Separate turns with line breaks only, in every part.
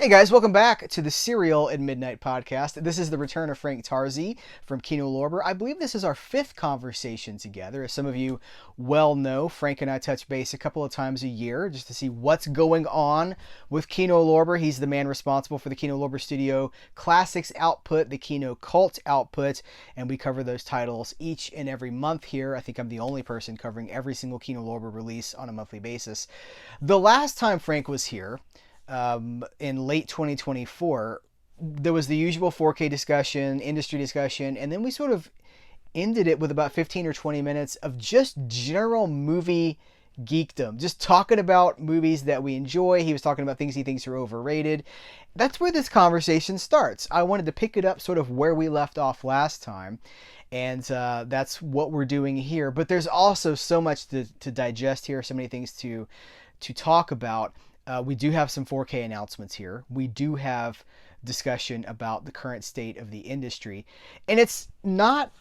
Hey guys, welcome back to the Serial at Midnight podcast. This is the return of Frank Tarzi from Kino Lorber. I believe this is our fifth conversation together. As some of you well know, Frank and I touch base a couple of times a year just to see what's going on with Kino Lorber. He's the man responsible for the Kino Lorber Studio Classics output, the Kino Cult output, and we cover those titles each and every month here. I think I'm the only person covering every single Kino Lorber release on a monthly basis. The last time Frank was here, in late 2024, there was the usual 4K discussion, industry discussion, and then we sort of ended it with about 15 or 20 minutes of just general movie geekdom, just talking about movies that we enjoy. He was talking about things he thinks are overrated. That's where this conversation starts. I wanted to pick it up sort of where we left off last time, and that's what we're doing here. But there's also so much to digest here, so many things to talk about. We do have some 4K announcements here. We do have discussion about the current state of the industry. And it's not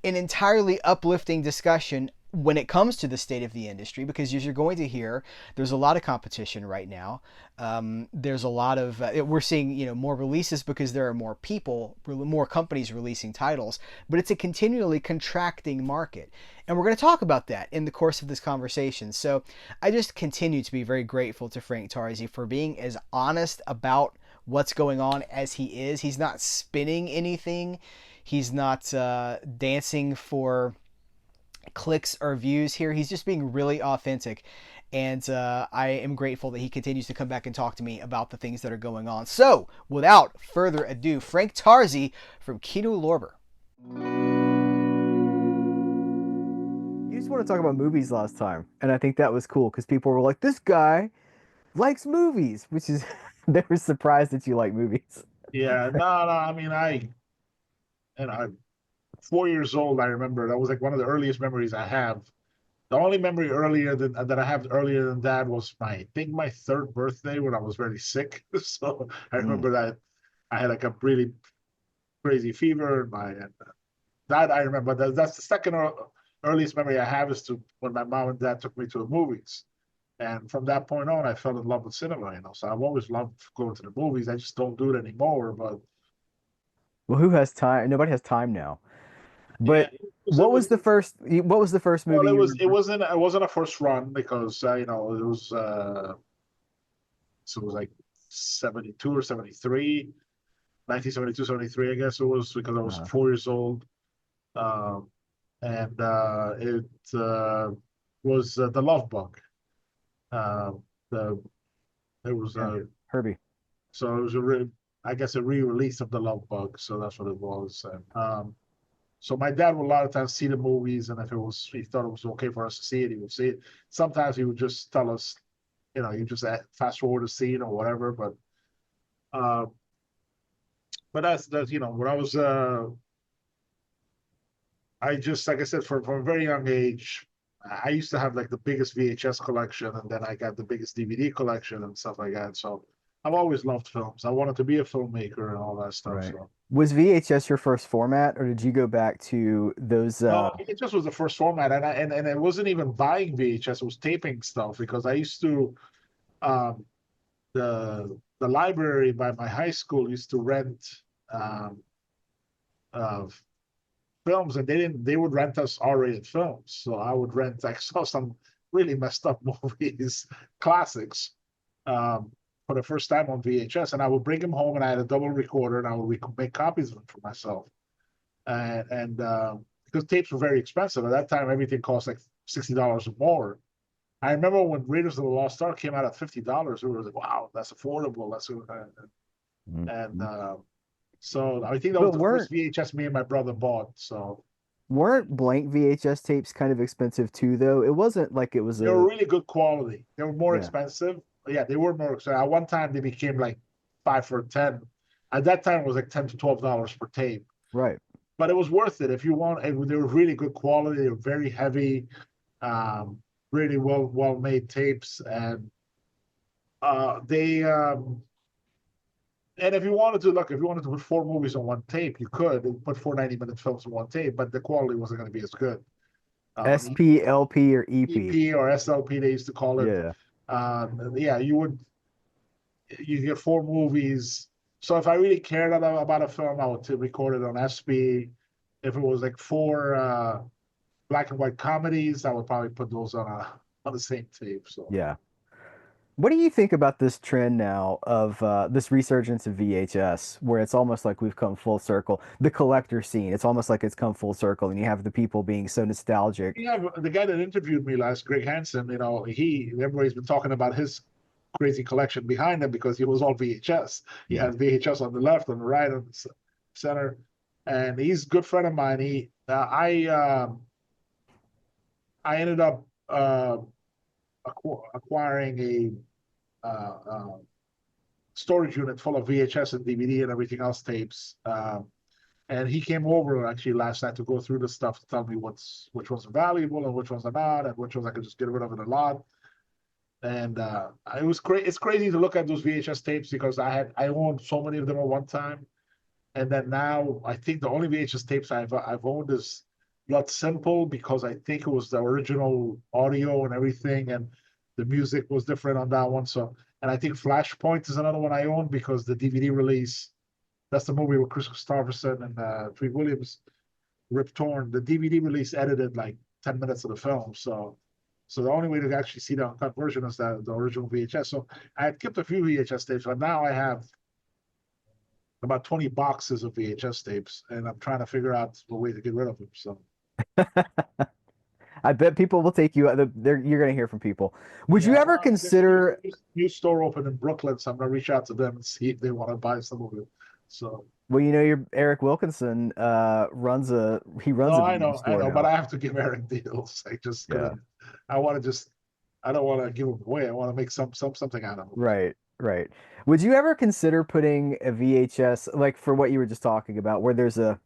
an entirely uplifting discussion when it comes to the state of the industry, because as you're going to hear, there's a lot of competition right now. There's a lot of we're seeing more releases because there are more people, more companies releasing titles, but it's a continually contracting market, and we're going to talk about that in the course of this conversation. So I just continue to be very grateful to Frank Tarzi for being as honest about what's going on as he is. He's not spinning anything. He's not dancing for clicks or views here. He's just being really authentic. And I am grateful that he continues to come back and talk to me about the things that are going on. So, without further ado, Frank Tarzi from Kino Lorber. You just want to talk about movies last time, and I think that was cool because people were like, "This guy likes movies," which is they were surprised that you like movies.
Yeah, no. I mean, I'm 4 years old. I remember that was like one of the earliest memories I have. The only memory earlier than that I have earlier than that was I think my third birthday when I was very sick. So I
Mm.
remember that I had like a really crazy fever. And that I remember. That's the second earliest memory I have is to when my mom and dad took me to the movies. And from that point on, I fell in love with cinema. So I've always loved going to the movies. I just don't do it anymore. But
Well, who has time? Nobody has time now.
yeah,
But what was the first? What was the first
well,
movie you
it
remember?
wasn't a first run because it was so it was like 72 or 73, 1972, 73, I guess it was because I was
Uh,
4 years old. Um, and it was The Love Bug. Uh, the it was
yeah, Herbie.
so it was I guess a re-release of The Love Bug, so that's what it was. And so my dad would a lot of times see the movies, and if he thought it was okay for us to see it, he would see it. Sometimes he would just tell us, you just fast forward a scene or whatever. Uh, but that's when I was I just like I said from a very young age, I used to have like the biggest VHS collection, and then I got the biggest DVD collection and stuff like that. So I've always loved films. I wanted to be a filmmaker and all that stuff.
Right.
So
Was VHS your first format, or did you go back to those?
no, it just was the first format, and it wasn't even buying VHS; it was taping stuff because I used to um, the library by my high school used to rent um, uh, films, and they would rent us R-rated films. So I would rent. I saw some really messed up movies, classics, um, for the first time on VHS, and I would bring them home, and I had a double recorder, and I would make copies of them for myself. And because tapes were very expensive at that time, everything cost like $60 or more. I remember when Raiders of the Lost Ark came out at $50, we were like, "Wow, that's affordable." And
Mhm.
so I think that was
But
the first VHS me and my brother bought. So
weren't blank VHS tapes kind of expensive too, though? It wasn't like it was
they were
a
really good quality. They were more
yeah,
expensive. Yeah, they were more expensive. At one time, they became like 5 for 10. At that time, it was like $10 to $12 per tape.
right.
But it was worth it if you want. They were really good quality. They were very heavy, um, really well made tapes, and they and if you wanted to look, if you wanted to put four movies on one tape, you could put four 90-minute films on one tape, but the quality wasn't going to be as good. Um,
SP, LP, or EP.
EP or SLP, they used to call it.
Yeah.
Yeah, you would. you get 4 movies. So if I really cared about a film, I would record it on SB. If it was like 4 black and white comedies, I would probably put those on the same tape. So
Yeah. What do you think about this trend now of this resurgence of VHS, where it's almost like we've come full circle? The collector scene, it's almost like it's come full circle, and you have the people being so nostalgic.
yeah, the guy that interviewed me last, Greg Hansen, everybody's been talking about his crazy collection behind him because he was all VHS. He
Yeah.
had VHS on the left, on the right, on the center, and he's a good friend of mine. I ended up acquiring a storage unit full of VHS and DVD and everything else tapes. And he came over actually last night to go through the stuff to tell me which ones are valuable and which ones are not, and which ones I could just get rid of in a lot. And it was great. It's crazy to look at those VHS tapes because I owned so many of them at one time, and then now I think the only VHS tapes I've owned is Blood Simple because I think it was the original audio and everything, and the music was different on that one. So, and I think Flashpoint is another one I own because the DVD release. That's the movie with Chris Christopherson and Treat Williams, Rip Torn. The DVD release edited like 10 minutes of the film, so the only way to actually see the uncut version is the original VHS. So I had kept a few VHS tapes, but now I have about 20 boxes of VHS tapes, and I'm trying to figure out a way to get rid of them. So
I bet people will take you. You're going to hear from people. Would you
yeah,
ever
well, there's a new,
consider?
new store open in Brooklyn, so I'm gonna reach out to them and see if they want to buy some of it. So
Well, your Eric Wilkinson runs
no,
a video
I
store
know, but
now.
I have to give Eric deals. I just
Yeah.
couldn't. I want to just. I don't want to give them away. I want to make something out of them.
Right, right. Would you ever consider putting a VHS, like for what you were just talking about, where there's a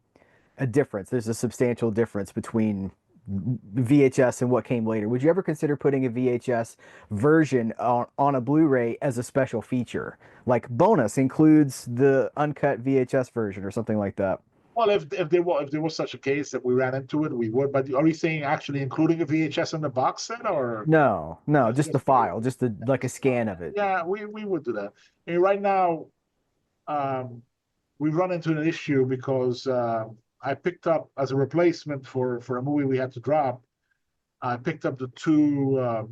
difference, there's a substantial difference between VHS and what came later? Would you ever consider putting a VHS version on a Blu-ray as a special feature? Like bonus includes the uncut VHS version or something like that?
Well, if there was such a case that we ran into it, we would. But are you saying actually including a VHS in the box set, or
No, no, just the
just putting
file, just like a scan of it.
Yeah, we would do that. I mean, right now, um, we run into an issue because I picked up as a replacement for a movie we had to drop. I picked up the 2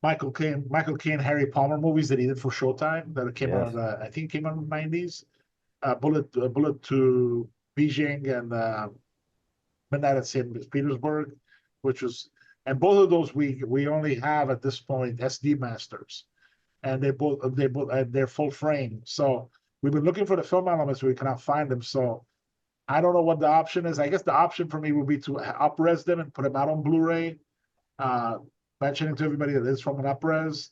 Michael Caine Harry Palmer movies that he did for Showtime that came out.
Yes.
I think came out in the 90s. Bullet to Beijing and Midnight at St. Petersburg, which was, and both of those we only have at this point SD masters, and they both they're full frame. So we've been looking for the film elements, we cannot find them. So I don't know what the option is. I guess the option for me would be to upres them and put them out on Blu-ray, uh, mentioning to everybody that it's from an upres,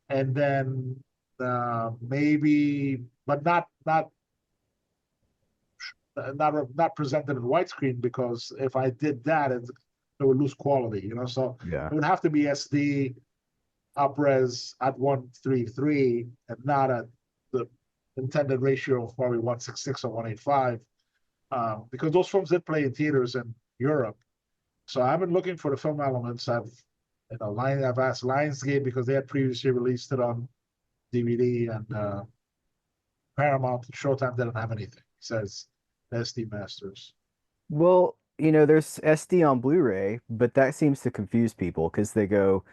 and then maybe, but not presented in widescreen because if I did that, it would lose quality. So
Yeah.
it would have to be SD upres at 133 and not at the intended ratio of probably 166 or 185, because those films did play in theaters in Europe. So I've been looking for the film elements. I've asked Lionsgate because they had previously released it on DVD, and Paramount and Showtime didn't have anything. It says SD masters.
Well, there's SD on Blu-ray, but that seems to confuse people because they go,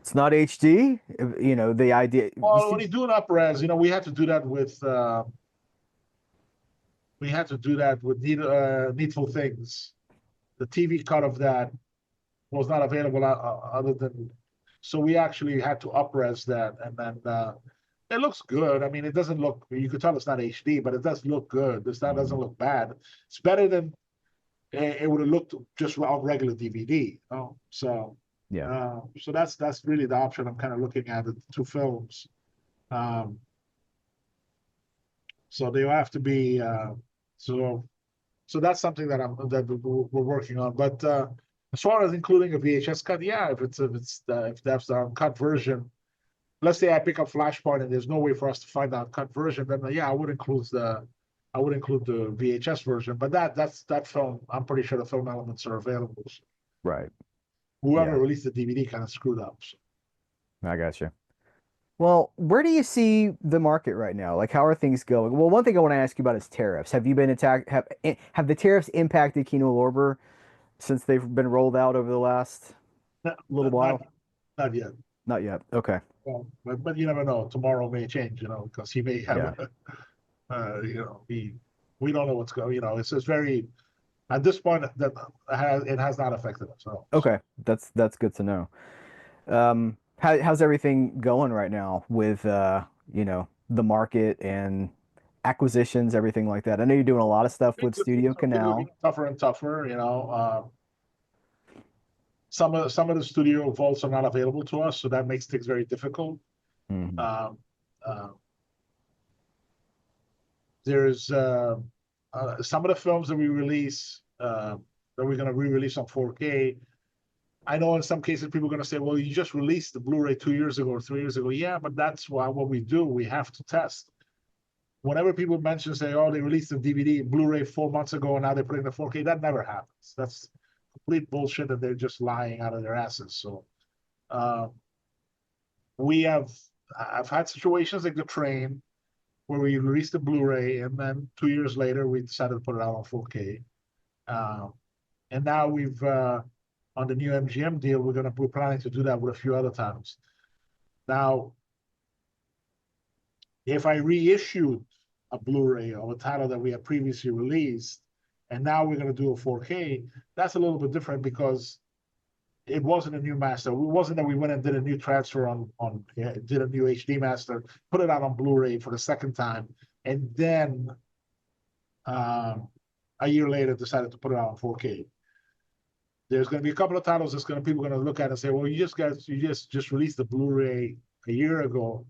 it's not HD. The idea you
Well, when
see,
you do an upres, we had to do that with Needful Things. The TV cut of that was not available other than, so we actually had to upres that, and then it looks good. I mean, it doesn't look. You could tell it's not HD, but it does look good. This That doesn't
Mhm.
look bad. It's better than it would have looked just on regular DVD.
Yeah.
So that's really the option I'm kind of looking at, the 2 films. Um, so they have to be so so that's something that we're working on. But as far as including a VHS cut, yeah, if that's the cut version, let's say I pick up Flashpoint and there's no way for us to find out cut version, then yeah, I would include the VHS version. But that film, I'm pretty sure the film elements are available. So
Right.
whoever
Yeah,
released the DVD kind of screwed up. So.
I got you. Well, where do you see the market right now? Like, how are things going? Well, one thing I want to ask you about is tariffs. Have you been attacked? Have the tariffs impacted Kino Lorber since they've been rolled out over the last
Not,
little
not,
while?
not yet.
Not yet. Okay.
Well, but you never know. Tomorrow may change, because he may have
Yeah.
a, we don't know what's going. It's just very at this point that it has not affected us at all.
Okay. That's good to know. How's everything going right now with the market and acquisitions, everything like that? I know you're doing a lot of stuff with Studio
Things are
Canal.
getting tougher and tougher. Some of the studio vaults are not available to us, so that makes things very difficult.
Hmm.
Um, uh, there's some of the films that we release that we're going to re-release on 4K. I know in some cases people are going to say, "Well, you just released the Blu-ray 2 years ago or 3 years ago." Yeah, but that's what we do. We have to test. Whenever people mention, say, "Oh, they released the DVD, Blu-ray 4 months ago, and now they're putting the 4K," that never happens. That's complete bullshit, and they're just lying out of their asses. So uh, we have, I've had situations like the train where we released the Blu-ray, and then 2 years later we decided to put it out on 4K. Uh, and now on the new MGM deal, we're planning to do that with a few other titles. Now, if I reissued a Blu-ray of a title that we had previously released, and now we're going to do a 4K, that's a little bit different because it wasn't a new master. It wasn't that we went and did a new transfer did a new HD master, put it out on Blu-ray for the second time, and then um, a year later decided to put it out on 4K. There's going to be a couple of titles people are going to look at and say, "Well, you just released the Blu-ray a year ago,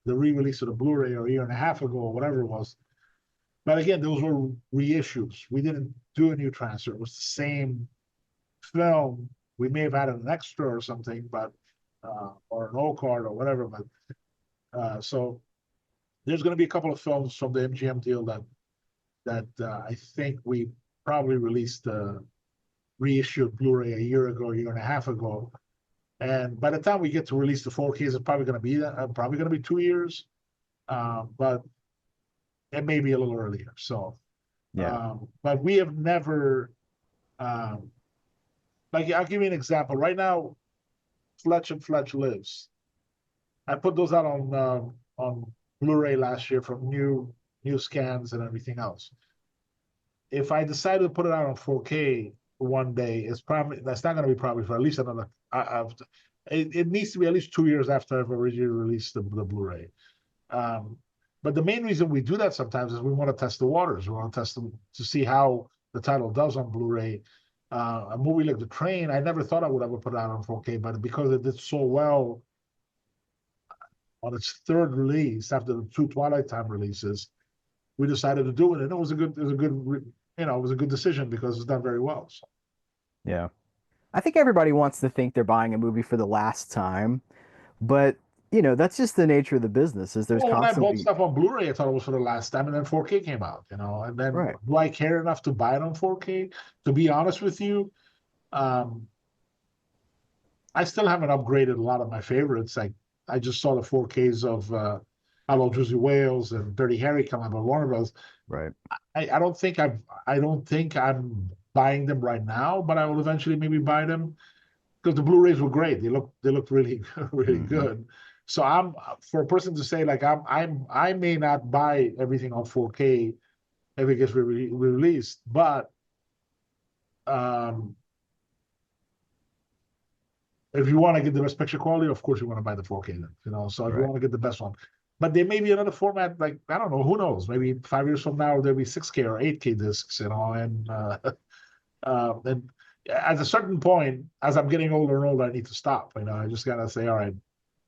the re-release of the Blu-ray, or a year and a half ago, or whatever it was." But again, those were reissues. We didn't do a new transfer. It was the same film. We may have added an extra or something, but or an O card or whatever. But so there's going to be a couple of films from the MGM deal that I think we probably released reissued Blu-ray a year ago, a year and a half ago. And by the time we get to release the 4Ks, it's probably going to be 2 years, but it may be a little earlier. So,
Yeah.
but we have never, um, like I'll give you an example. Right now, Fletch and Fletch Lives. I put those out on Blu-ray last year from new scans and everything else. If I decided to put it out on 4K one day, that's not going to be probably for at least another. It needs to be at least 2 years after I've originally released the Blu-ray. Um, but the main reason we do that sometimes is we want to test the waters. We want to test them to see how the title does on Blu-ray. A movie like The Train, I never thought I would ever put it out on 4K, but because it did so well on its third release after the two Twilight Time releases, we decided to do it, and it was a good decision because it's done very well. So.
Yeah. I think everybody wants to think they're buying a movie for the last time, but that's just the nature of the business, is there's
Well, when I bought
constantly.
stuff on Blu-ray, I thought it was for the last time, and then 4K came out, and then
Right.
do I care enough to buy it on 4K? To be honest with you, um, I still haven't upgraded a lot of my favorites. Like I just saw the 4Ks of Hello Jersey Wales and Dirty Harry come out by Warner Bros.
Right.
I don't think I'm buying them right now, but I will eventually maybe buy them because the Blu-rays were great. They looked really really
Hmm.
good. So I'm for a person to say like I may not buy everything on 4K if it gets released, but um, if you want to get the best picture quality, of course you want to buy the 4K then. So if you
Right.
want to get the best one, but there may be another format like I don't know, who knows? Maybe 5 years from now there'll be 6K or 8K discs, and at a certain point, as I'm getting older and older, I need to stop. I just gotta say, all right,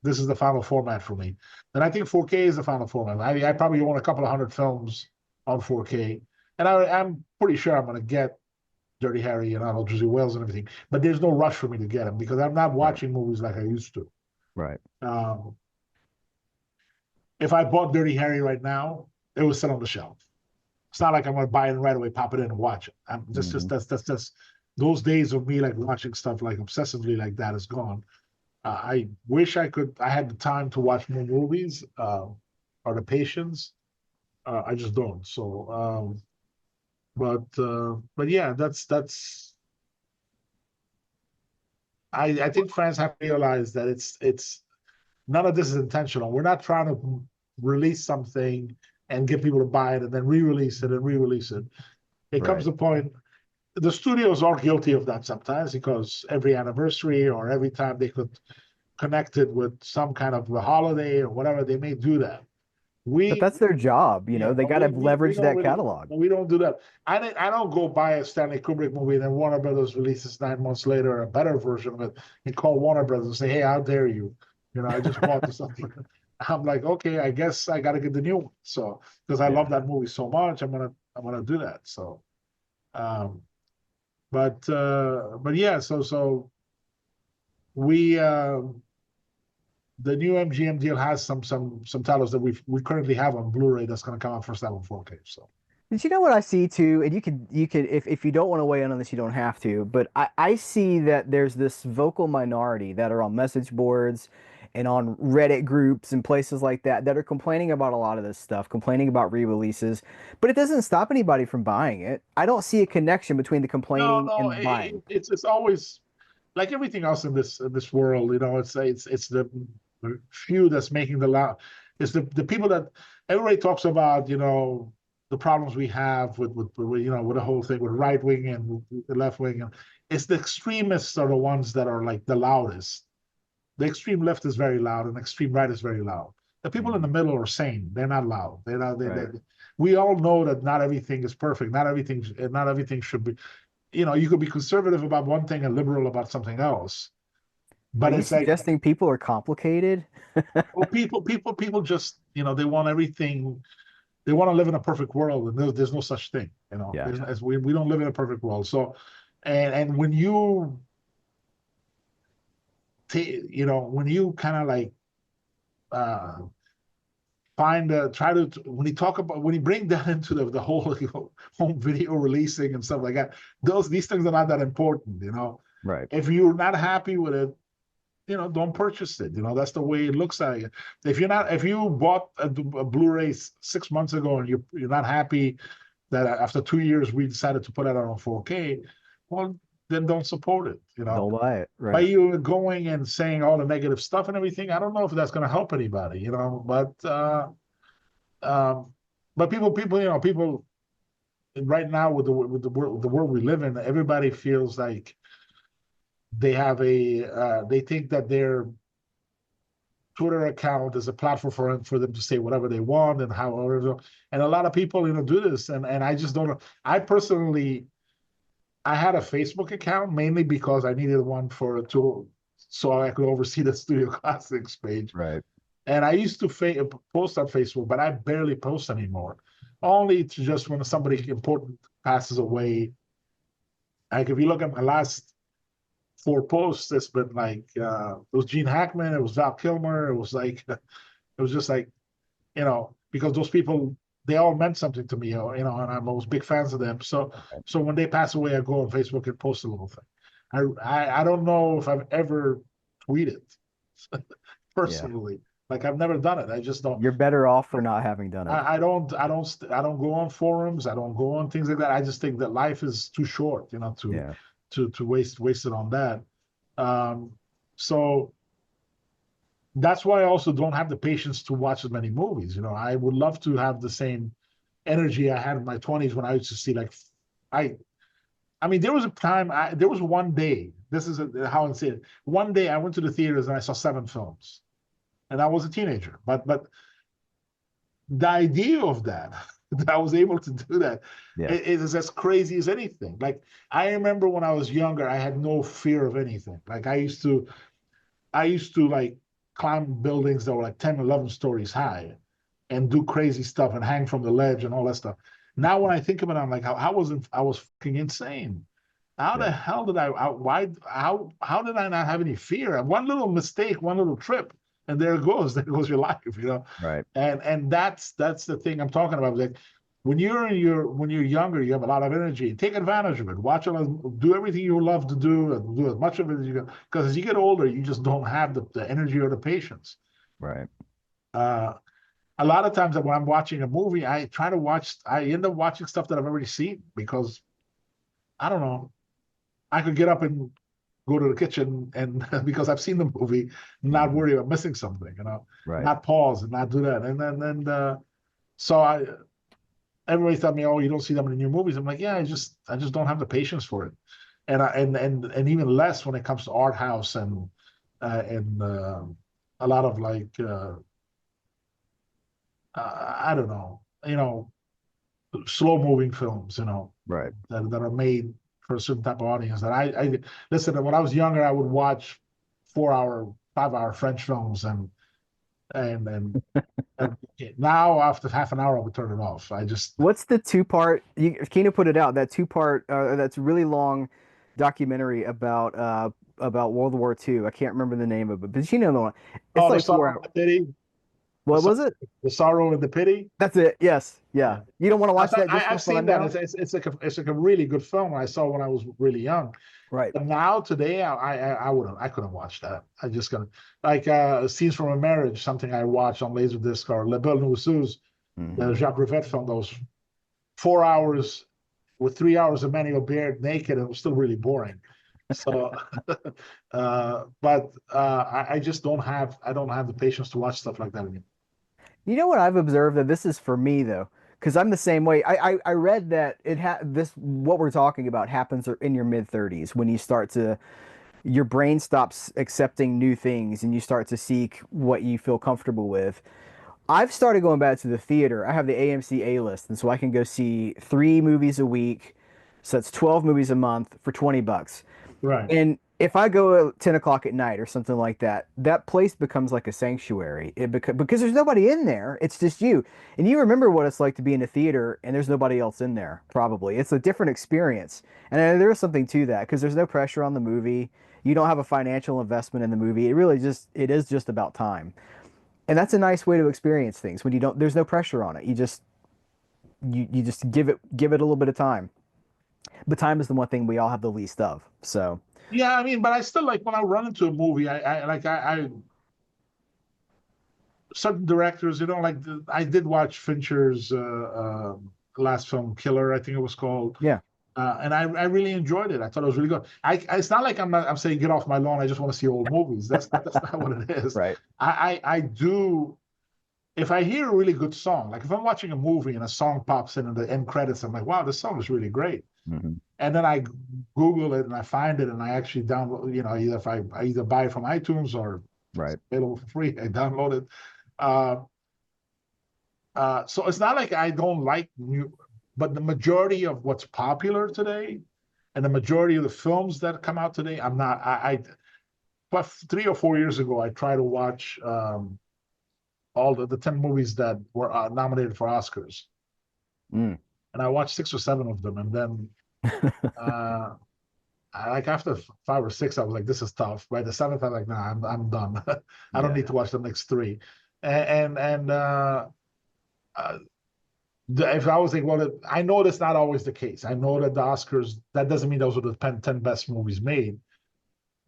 this is the final format for me. And I think 4K is the final format. I probably own a couple of hundred films on 4K, and I'm pretty sure I'm gonna get Dirty Harry and Arnold Jersey Wales and everything. But there's no rush for me to get them because I'm not
Right.
watching movies like I used to.
Right.
Um, if I bought Dirty Harry right now, it would sit on the shelf. It's not like I'm gonna buy it right away, pop it in, and watch it.
Hmm.
That's those days of me like watching stuff like obsessively like that is gone. I wish I had the time to watch more movies, or the patience. I just don't. So, but yeah, that's. I think fans have realized that it's none of this is intentional. We're not trying to release something and get people to buy it and then re-release it and re-release it. It comes
Right.
to a point. The studios are guilty of that sometimes because every anniversary or every time they could connect it with some kind of a holiday or whatever, they may do that.
But
We
that's their job, you
Yeah,
know. They
but
got to
we
leverage
don't
that
really
catalog.
we don't do that. I don't go buy a Stanley Kubrick movie and then Warner Brothers releases 9 months later a better version of it and call Warner Brothers and say, "Hey, how dare you? You know, I just bought this something." I'm like, okay, I guess I got to get the new one. So because I love
Yeah.
that movie so much, I'm gonna do that. So, um, but yeah, so we the new MGM deal has some titles that we currently have on Blu-ray that's gonna come out first time on 4K. So.
Did you know what I see too? And you could if you don't want to weigh in on this, you don't have to. But I see that there's this vocal minority that are on message boards and on Reddit groups and places like that that are complaining about a lot of this stuff, complaining about re-releases, but it doesn't stop anybody from buying it. I don't see a connection between the
No,
complaining
no,
and the buying.
it's always like everything else in this world. You know, it's the few that's making the loud. It's the people that everybody talks about. You know, the problems we have with you know with the whole thing with right wing and the left wing, and it's the extremists are the ones that are like the loudest. The extreme left is very loud, and extreme right is very loud. The people in the
Mhm.
middle are sane. They're not loud. They're not.
Right.
We all know that not everything is perfect. Not everything should be, you could be conservative about one thing and liberal about something else.
Are
But
you
it's like,
suggesting people are complicated?
well, people just, they want everything. They want to live in a perfect world, and there's no such thing.
Yeah.
We don't live in a perfect world. So, and when you, when you kind of like uh, try to when you bring that into the whole home video releasing and stuff like that, these things are not that important.
Right.
If you're not happy with it, don't purchase it. That's the way it looks like. If you bought a Blu-ray 6 months ago and you're not happy that after 2 years we decided to put it on 4K, well, then don't support it.
Don't buy it.
By
Right.
you going and saying all the negative stuff and everything, I don't know if that's going to help anybody. Um, but people right now with the world we live in, everybody feels like they think that their Twitter account is a platform for them to say whatever they want and however. And a lot of people, do this, and I just don't know. I personally, I had a Facebook account mainly because I needed one for a tool so I could oversee the Studio Classics page.
Right.
And I used to post on Facebook, but I barely post anymore. Only to just when somebody important passes away. Like if you look at my last 4 posts, it's been like it was Gene Hackman, it was Val Kilmer, it was like it was just like because those people they all meant something to me, and I was big fans of them. So when they pass away, I go on Facebook and post a little thing. I don't know if I've ever tweeted
Yeah.
personally. Like I've never done it. I just don't.
You're better off for not having done it.
I don't go on forums. I don't go on things like that. I just think that life is too short,
Yeah.
to waste it on that. Um, so that's why I also don't have the patience to watch as many movies. I would love to have the same energy I had in my 20s when I used to see like I I mean there was a time there was one day. This is how I say it. One day I went to the theaters and I saw 7 films, and I was a teenager. But the idea of that, that I was able to do that,
Yeah.
it is as crazy as anything. Like I remember when I was younger, I had no fear of anything. Like I used to like climb buildings that were like 10, 11 stories high and do crazy stuff and hang from the ledge and all that stuff. Now when I think about it, I'm like, I was fucking insane. How the
Yeah.
hell did why, how did I not have any fear? One little mistake, one little trip, and there it goes. There goes your life.
Right.
And that's the thing I'm talking about. Like when you're younger, you have a lot of energy. Take advantage of it. Watch it. Do everything you love to do, and do as much of it as you can. Because as you get older, you just don't have the energy or the patience.
Right.
Uh, a lot of times when I'm watching a movie, I end up watching stuff that I've already seen because I don't know. I could get up and go to the kitchen and because I've seen the movie, not
Hmm.
worry about missing something,
Right.
not pause and not do that. And then so everybody tell me, oh, you don't see them in the new movies. I'm like, yeah, I just don't have the patience for it. And even less when it comes to art house and a lot of like I don't know, slow moving films,
Right.
that are made for a certain type of audience. That I listen. When I was younger, I would watch 4 hour, 5 hour French films, and and, and now after half an hour, I would turn it off. I just
What's the two-part? Kino put it out, that two-part, that's really long documentary about World War II. I can't remember the name of it, but you know the one. It's
oh, the
like four
sorrow and
hours.
the pity, the,
What was it?
the sorrow and the pity.
That's it. Yes. Yeah.
Yeah.
You don't want to
I
watch
thought
that just for
I've seen
fun
that.
now?
It's like a really good film. I saw when I was really young.
Right.
But now today, I couldn't watch that. I just gonna like scenes from a marriage, something I watched on Laserdisc or La Belle Nouveuse, the
Hmm.
Jacques Rivette film. Those 4 hours with 3 hours of Manuel Baird naked, it was still really boring. So, I just don't have the patience to watch stuff like that anymore.
You know what I've observed, that this is for me though, because I'm the same way. I read that this, what we're talking about, happens in your mid 30s when you start to, your brain stops accepting new things and you start to seek what you feel comfortable with. I've started going back to the theater. I have the AMC A list, and so I can go see 3 movies a week. So that's 12 movies a month for $20.
Right.
And if I go at 10 o'clock at night or something like that, that place becomes like a sanctuary. Because there's nobody in there. It's just you. And you remember what it's like to be in a theater and there's nobody else in there, probably. It's a different experience. And there is something to that because there's no pressure on the movie. You don't have a financial investment in the movie. It is just about time. And that's a nice way to experience things when you don't, there's no pressure on it. You just give it a little bit of time. But time is the one thing we all have the least of. So,
Yeah, I mean, but I still like when I run into a movie. I certain directors, I did watch Fincher's last film, Killer, I think it was called.
yeah.
And I really enjoyed it. I thought it was really good. It's not like I'm saying get off my lawn. I just want to see old movies. That's not what it is.
Right.
I do. If I hear a really good song, like if I'm watching a movie and a song pops in the end credits, I'm like, wow, this song is really great.
Hmm.
And then I Google it and I find it and I actually download. Either if I either buy it from iTunes or it's
Right.
available for free, I download it. Uh, so it's not like I don't like new, but the majority of what's popular today and the majority of the films that come out today, I'm not. But 3 or 4 years ago, I tried to watch all the 10 movies that were nominated for Oscars,
Mm.
and I watched 6 or 7 of them, and then uh, like after 5 or 6, I was like, this is tough. By the seventh, I'm like, nah, I'm done. I don't
Yeah.
need to watch the next three, and uh, if I was like, well, I know that's not always the case. I know that the Oscars, that doesn't mean those are the 10 best movies made.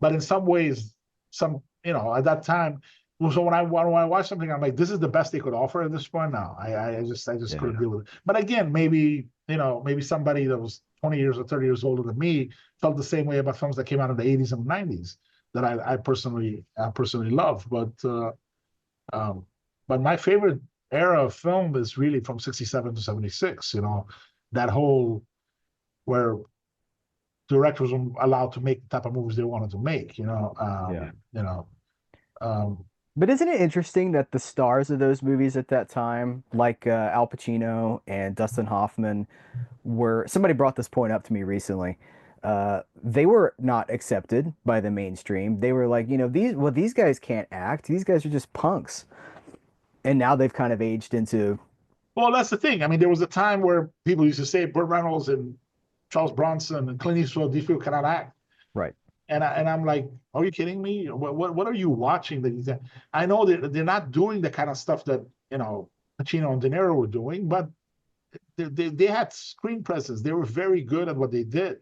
But in some ways, at that time, so when I watch something, I'm like, this is the best they could offer at this point. Now, I just
Yeah.
couldn't deal with it. But again, maybe somebody that was 20 years or 30 years older than me felt the same way about films that came out in the 80s and 90s that I personally love. Um, but my favorite era of film is really from 67 to 76, that whole where directors were allowed to make the type of movies they wanted to make,
Yeah.
um,
But isn't it interesting that the stars of those movies at that time, like Al Pacino and Dustin Hoffman, somebody brought this point up to me recently. They were not accepted by the mainstream. They were like, these guys can't act. These guys are just punks. And now they've kind of aged into,
well, that's the thing. I mean, there was a time where people used to say Burt Reynolds and Charles Bronson and Clint Eastwood, these people cannot act.
right.
And I'm like, are you kidding me? What are you watching that I know that they're not doing the kind of stuff that Pacino and De Niro were doing, but they had screen presence. They were very good at what they did.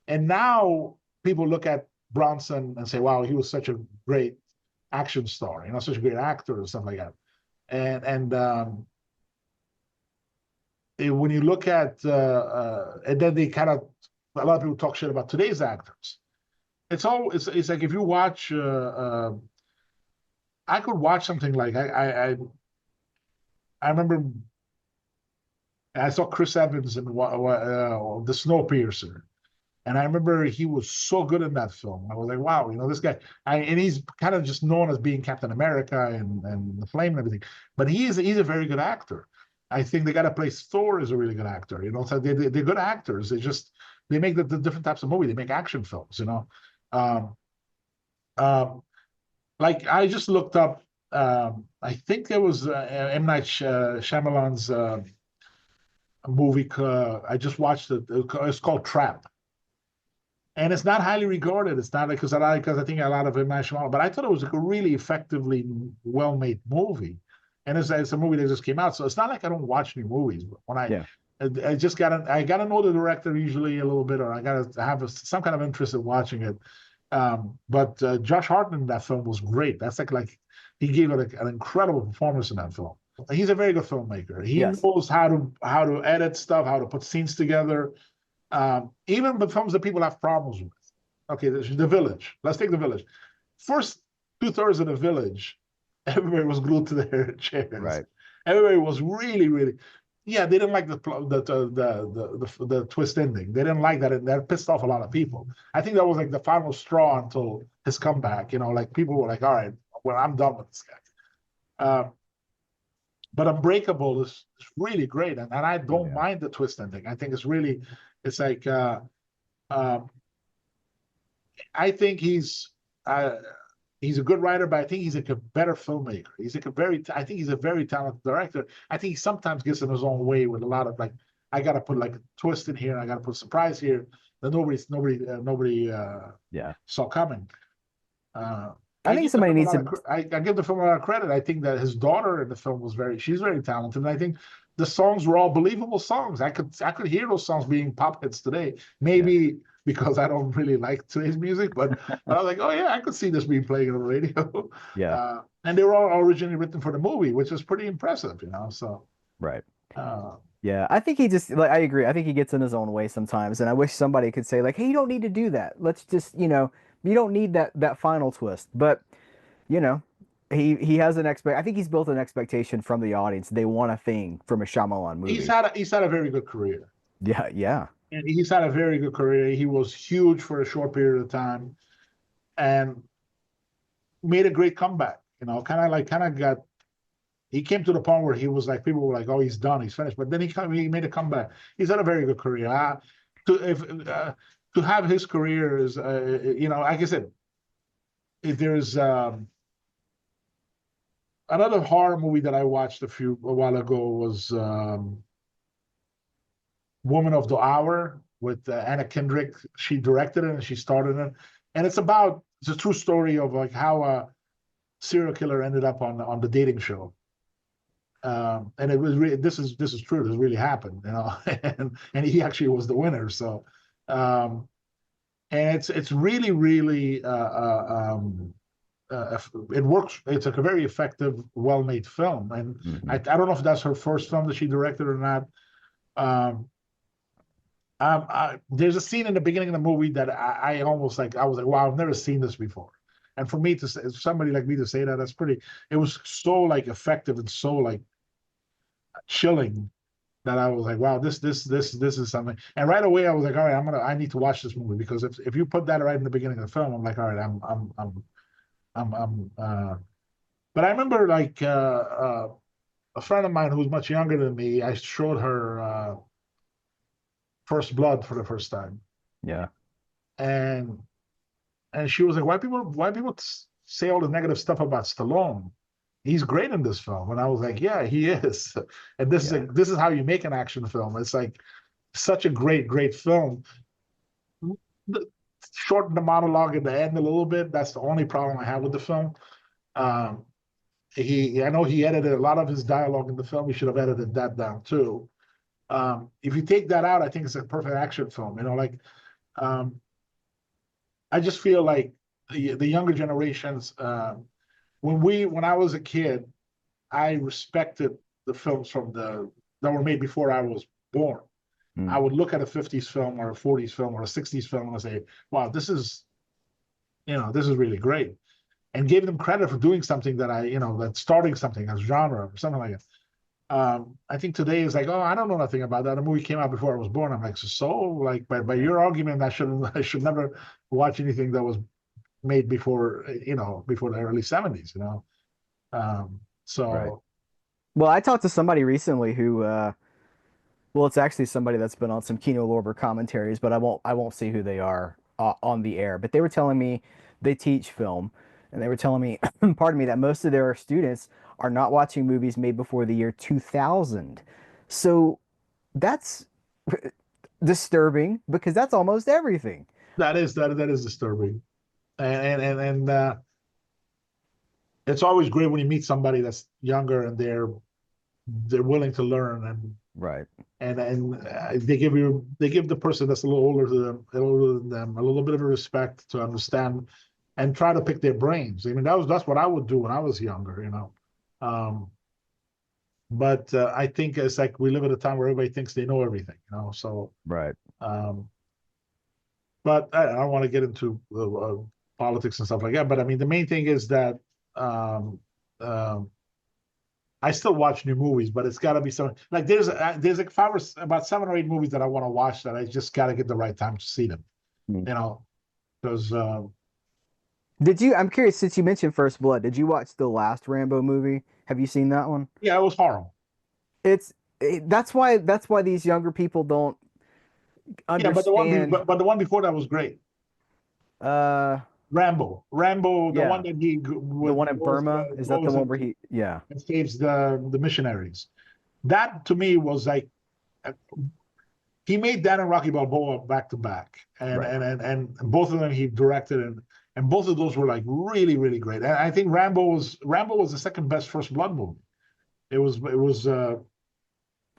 And now people look at Bronson and say, wow, he was such a great action star, you know, such a great actor or something like that. When you look at, and then they kind of, a lot of people talk shit about today's actors. It's like if you watch, I could watch something like, I remember I saw Chris Evans in The Snowpiercer. And I remember he was so good in that film. I was like, wow, you know, this guy. And he's kind of just known as being Captain America and the Flame and everything. But he's a very good actor. I think the guy that plays Thor is a really good actor. You know, so they're good actors. They make the different types of movie. They make action films. You know, um, like I just looked up. I think there was M. Night Shyamalan's movie. I just watched it. It's called Trap. And it's not highly regarded. It's not because I think a lot of M. Night Shyamalan, but I thought it was like a really effectively well-made movie. And it's a movie that just came out, so it's not like I don't watch new movies. But when I just got to know the director usually a little bit, or I got to have some kind of interest in watching it. But Josh Hartnett in that film was great. That's like he gave it an incredible performance in that film. He's a very good filmmaker. He knows how to edit stuff, how to put scenes together. Even the films that people have problems with. Okay, The Village. Let's take The Village. First 2/3 of The Village, everybody was glued to their chairs.
Right.
Everybody was really, really. Yeah, they didn't like the twist ending. They didn't like that, and that pissed off a lot of people. I think that was like the final straw until his comeback. You know, like people were like, "All right, well, I'm done with this guy." But Unbreakable is really great, and I don't mind the twist ending. I think it's like I think he's a good writer, but I think he's like a better filmmaker. I think he's a very talented director. I think he sometimes gets in his own way with a lot of like, I got to put like a twist in here, I got to put a surprise here that nobody saw coming.
I think somebody needs to.
I give the film a lot of credit. I think that his daughter in the film she's very talented. And I think the songs were all believable songs. I could hear those songs being pop hits today. Maybe because I don't really like today's music, but I was like, oh yeah, I could see this being playing on the radio.
Yeah.
And they were all originally written for the movie, which is pretty impressive, you know. So
right. Yeah, I think he just like I agree. I think he gets in his own way sometimes, and I wish somebody could say like, "Hey, you don't need to do that. Let's just, you don't need that final twist." But, he has I think he's built an expectation from the audience. They want a thing from a Shyamalan movie.
He's had a very good career.
Yeah, yeah.
And he's had a very good career. He was huge for a short period of time, and made a great comeback. You know, he came to the point where he was like, people were like, oh, he's done, he's finished. But then he made a comeback. He's had a very good career. To have his career is, like I said, if there's another horror movie that I watched a while ago was Woman of the Hour with Anna Kendrick. She directed it and she starred in it. And it's a true story of like how a serial killer ended up on the dating show. And it was really, this is true. This really happened, and he actually was the winner. So, and it's really, really, it works. It's like a very effective, well-made film. And I don't know if that's her first film that she directed or not. There's a scene in the beginning of the movie that I was like, wow, I've never seen this before. And for me somebody like me to say that, it was so like effective and so like chilling that I was like, wow, this is something. And right away I was like, all right, I need to watch this movie, because if you put that right in the beginning of the film, I'm like, all right, but I remember like a friend of mine who was much younger than me, I showed her First Blood for the first time.
Yeah.
And she was like, why people say all the negative stuff about Stallone? He's great in this film. And I was like, yeah, he is. And this is how you make an action film. It's like such a great film. Shorten the monologue at the end a little bit. That's the only problem I have with the film. I know he edited a lot of his dialogue in the film. He should have edited that down too. If you take that out, I think it's a perfect action film. Like um, I just feel like the younger generations. When I was a kid, I respected the films that were made before I was born. I
Mm,
would look at a 50s film or a 40s film or a 60s film and say, wow, this is really great. And gave them credit for doing something that's starting something as genre or something like that. I think today is like, oh, I don't know nothing about that. The movie came out before I was born. I'm like, like by
yeah,
your argument, I should never watch anything that was made before the early 70s,
right.
So
Well, I talked to somebody recently who, well, it's actually somebody that's been on some Kino Lorber commentaries, but I won't say who they are on the air. But they were telling me they teach film, and they were telling me, pardon me, that most of their students are not watching movies made before the year 2000. So that's disturbing because that's almost everything.
that is disturbing. And it's always great when you meet somebody that's younger and they're willing to learn,
Right.
and they give the person that's a little bit of a respect to understand and try to pick their brains. I mean, that's what I would do when I was younger. Um, but I think it's like we live at a time where everybody thinks they know everything. So,
Right.
um, but I don't want to get into politics and stuff like that. But I mean, the main thing is that um, um, I still watch new movies, but it's got to be something like there's like about 7 or 8 movies that I want to watch that I just got to get the right time to see them.
Mm.
You know, because
I'm curious, since you mentioned First Blood, did you watch the last Rambo movie? Have you seen that one?
yeah, it was horrible.
It's that's why these younger people don't
Yeah, but the one be,
understand.
but the one before that was great.
Uh,
Rambo, the one
yeah,
that he
the
with
one in Burma, is that the
goes
one where
into
he? Yeah,
and saves the missionaries. That to me was like he made that and Rocky Balboa back to back, and
right.
and and and both of them he directed, and both of those were like really really great. And I think Rambo was the second best First Blood movie. It was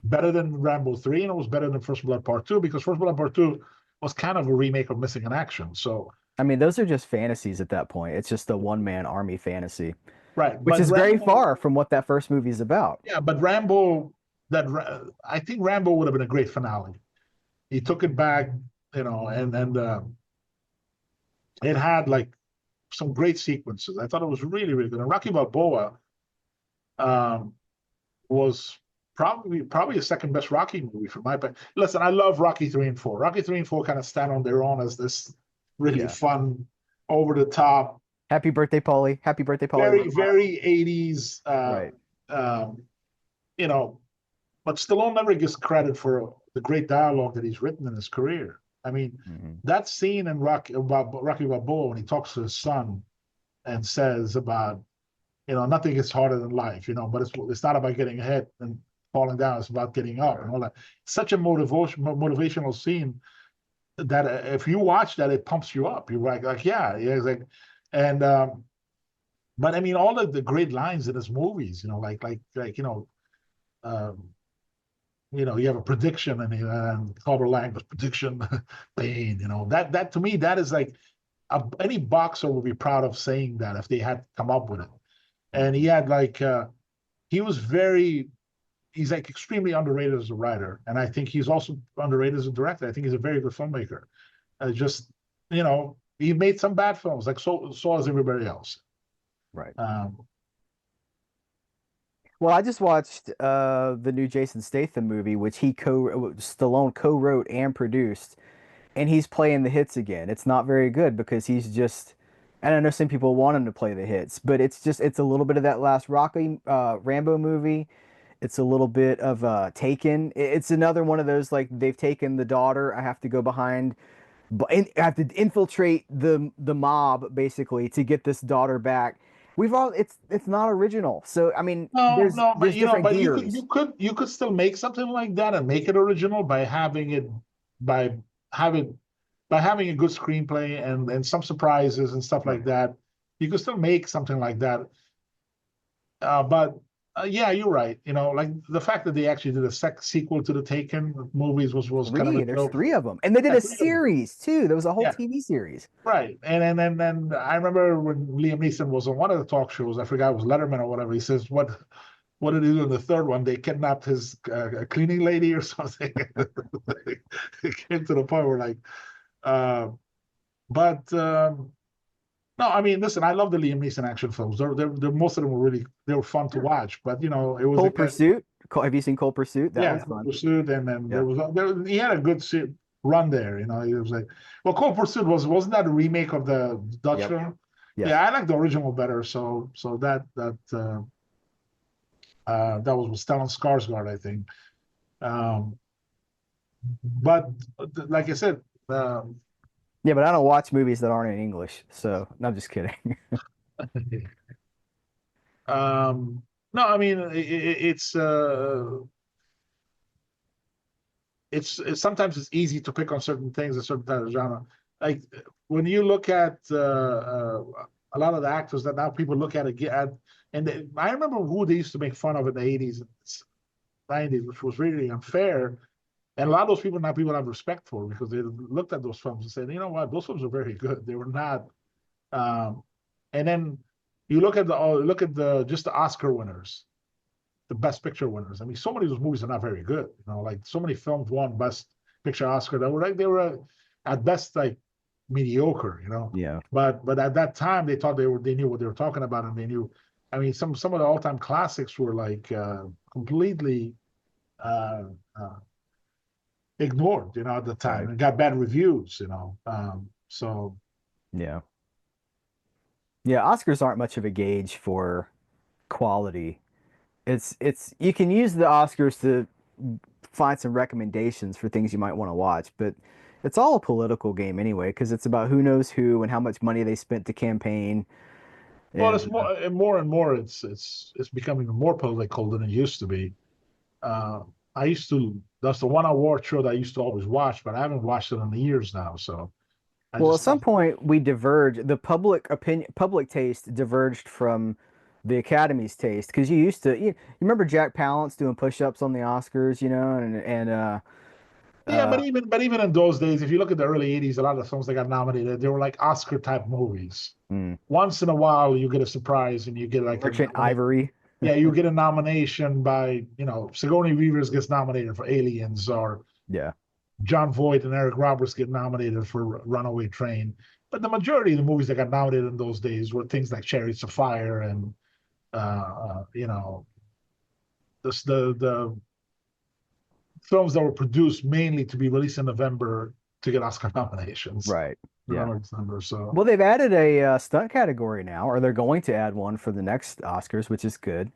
better than Rambo 3, and it was better than First Blood Part 2 because First Blood Part 2 was kind of a remake of Missing in Action. So
I mean, those are just fantasies at that point. It's just a one-man army fantasy,
right,
which
but
is very
Rambo,
far from what that first movie is about.
yeah, but Rambo I think Rambo would have been a great finale. He took it back, and it had like some great sequences. I thought it was really, really good. And Rocky Balboa um, was probably a second best Rocky movie for my opinion. Listen, I love Rocky 3 and 4. Rocky 3 and 4 kind of stand on their own as this really
Yeah.
fun, over the top,
Happy birthday, Polly. Happy birthday, Polly
very
robot.
very 80s.
Right.
Um, you know, but Stallone never gets credit for the great dialogue that he's written in his career. I mean,
Hmm.
that scene in Rocky Balboa when he talks to his son and says about nothing is harder than life, but it's not about getting ahead and falling down. It's about getting up
Right.
and all that. Such a motivational scene that if you watch that, it pumps you up. You're like yeah, yeah. It's like, and but I mean, all of the great lines in his movies, um, you have a prediction and Clubber Lang was prediction, pain. That to me that is like any boxer would be proud of saying that if they had come up with it. And he
Hmm.
had like he was very he's like extremely underrated as a writer, and I think he's also underrated as a director. I think he's a very good filmmaker. Just he made some bad films, like so as everybody else.
Right.
Um,
Well, I just watched the new Jason Statham movie, which Stallone co-wrote and produced, and he's playing the hits again. It's not very good because he's just, and I know some people want him to play the hits, but it's a little bit of that last Rocky Rambo movie. It's a little bit of Taken. It's another one of those like they've taken the daughter. I have to go behind, but I have to infiltrate the mob basically to get this daughter back. It's not original. So I mean,
no,
there's
no, but
there's different
you could
gears.
you could you could still make something like that and make it original by having having a good screenplay and some surprises and stuff like
Right.
that. You could still make something like that. But Yeah, you're right. You know, like the fact that they actually did a sequel to the Taken movies was kind of a
Three. There's
joke.
three of them, and they did
Yeah,
a
three of them.
series too. There was a whole
Yeah,
TV series.
right. And I remember when Liam Neeson was on one of the talk shows. I forgot it was Letterman or whatever. He says, what did he do in the third one? They kidnapped his cleaning lady or something. It came to the point where like, uh, but no, I mean, listen, I love the Liam Neeson action films. Most of them were they were fun to
Sure.
watch. But you know, it was
Cold
again,
Pursuit. Have you seen Cold Pursuit? That
yeah,
one's
Cold
fun.
Pursuit, and then
Yeah.
he had a good run there. You know, he was like, well, Cold Pursuit wasn't that a remake of the Dutch
Yep.
film? Yeah,
Yes.
I like the original better. So that was with Stellan Skarsgård, I think. Um, but like I said, um,
Yeah, but I don't watch movies that aren't in English. So no, I'm just kidding.
um, no, I mean it's sometimes it's easy to pick on certain things, a certain type of genre. Like when you look at a lot of the actors that now people look and I remember who they used to make fun of in the 80s and 90s, which was really unfair. And a lot of those people now people have respect for because they looked at those films and said, you know what, those films are very good. They were not. Um, and then you look at the just the Oscar winners, the Best Picture winners. I mean, so many of those movies are not very good. You know, like so many films won Best Picture Oscar that were like they were at best like mediocre. You know,
Yeah.
but at that time they thought they knew what they were talking about and they knew. I mean, some of the all time classics were like completely uh, uh, ignored. You know, at the time
Right.
and got bad reviews. You know, so
Yeah. Yeah. Oscars aren't much of a gauge for quality. It's you can use the Oscars to find some recommendations for things you might want to watch, but it's all a political game anyway, because it's about who knows who and how much money they spent to campaign.
well,
And
it's more and more and more. It's becoming more political than it used to be. Uh, I used to. That's the one award show that I used to always watch, but I haven't watched it in years now. So I
well, at
just
some point we diverged. The public opinion, public taste diverged from the Academy's taste because you remember Jack Palance doing push-ups on the Oscars, and
yeah,
uh,
but even in those days, if you look at the early '80s, a lot of the films that got nominated, they were like Oscar type movies.
mm,
Once in a while, you get a surprise and you get like a
Merchant
nomination.
Ivory,
Yeah, you get a nomination by Sigourney Weaver gets nominated for Aliens, or
yeah,
John Voight and Eric Roberts get nominated for Runaway Train. But the majority of the movies that got nominated in those days were things like Chariots of Fire and you know the films that were produced mainly to be released in November to get Oscar nominations,
right, yeah.
November, December. So
Well, they've added a stunt category now, or they're going to add one for the next Oscars, which is good.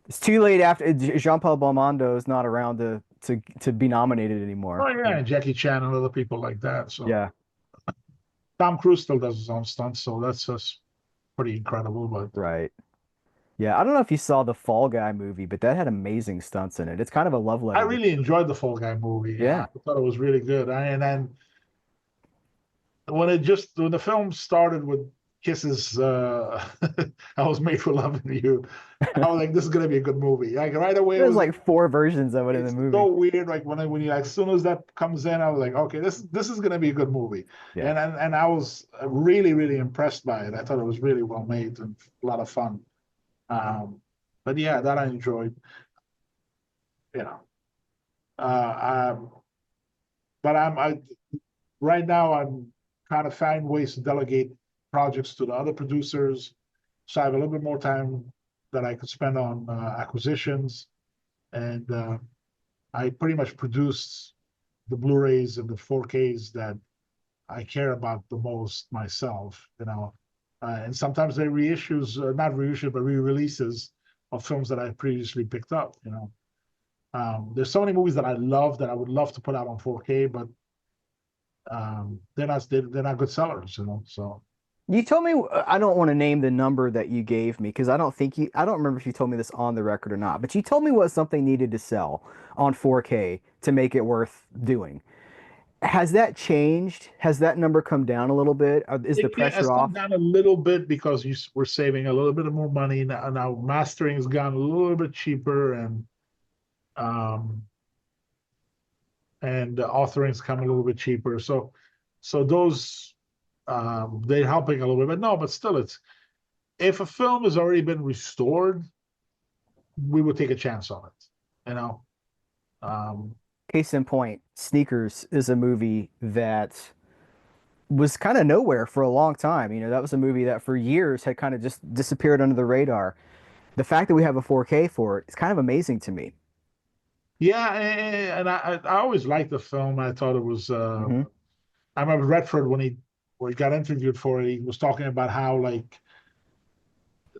It's too late after Jean-Paul Belmondo is not around to be nominated
oh
anymore.
yeah, and Jackie Chan and other people like that. So
Yeah,
Tom Cruise still does his own stunts, so that's just pretty incredible. But
right. Yeah, I don't know if you saw the Fall Guy movie, but that had amazing stunts in it. It's kind of a love
I
letter to,
really enjoyed the Fall Guy movie. Yeah,
yeah.
I thought it was really good. And then when the film started with kisses, I was made for loving you. I was like, this is gonna be a good movie. Like right away, it
There's
was
like four versions of it in the
it's
movie.
so weird. Like when you as soon as that comes in, I was like, okay, this is gonna be a good movie.
Yeah.
And I was really impressed by it. I thought it was really well made and a lot of fun. Um, but yeah, that I enjoyed. You know, um, but I right now I'm trying to find ways to delegate projects to the other producers, so I have a little bit more time that I could spend on acquisitions, and I pretty much produce the Blu-rays and the 4Ks that I care about the most myself. And sometimes they're reissues, not reissues, but re-releases of films that I previously picked up. There's so many movies that I love that I would love to put out on 4K, but they're not good sellers. So
You told me I don't want to name the number that you gave me because I don't remember if you told me this on the record or not, but you told me what something needed to sell on 4K to make it worth doing. Has that changed? Has that number come down a little bit? Is the
It has
pressure
come
off?
down a little bit because we're saving a little bit more money now. Now mastering has gone a little bit cheaper, um, and authoring's come a little bit cheaper. So those they're helping a little bit. But no, but still, it's if a film has already been restored, we would take a chance on it. You know, um,
Case in point, Sneakers is a movie that was kind of nowhere for a long time. That was a movie that for years had kind of just disappeared under the radar. The fact that we have a 4K for it is kind of amazing to me.
yeah, and I always liked the film. I thought it was.
Hmm.
I remember Redford when he got interviewed for it. He was talking about how like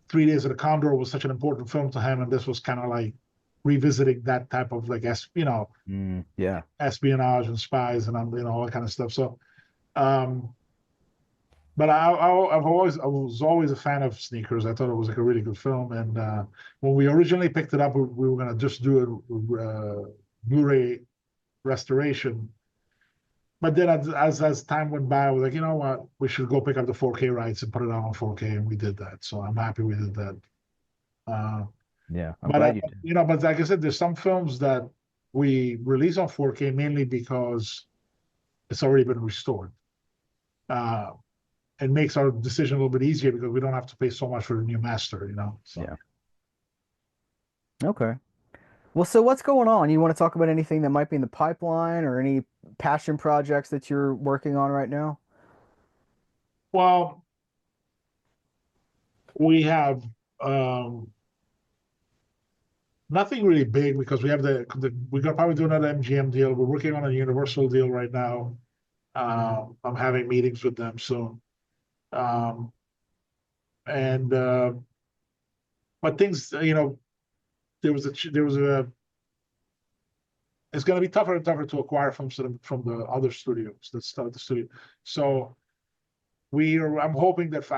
3 Days of the Condor was such an important film to him, and this was kind of like revisiting that type of like
Yeah.
espionage and spies and all that kind of stuff. So, um, but I was always a fan of Sneakers. I thought it was like a really good film, and when we originally picked it up, we were gonna just do a Blu-ray restoration. But then as time went by, I was like, you know what, we should go pick up the 4K rights and put it out on 4K, and we did that. So I'm happy we did that. Uh,
Yeah, I'm
But
glad you did.
but like I said, there's some films that we release on 4K mainly because it's already been restored. Uh, it makes our decision a little bit easier because we don't have to pay so much for the new master. So
Yeah. Okay. Well, so what's going on? You want to talk about anything that might be in the pipeline or any passion projects that you're working on right now?
well, we have um, nothing really big because we have we're gonna probably do another MGM deal. We're working on a Universal deal right now. I'm having meetings with them soon. Um, and but things, there was a it's going to be tougher and tougher to acquire from the other studios that start the studio. So I'm hoping that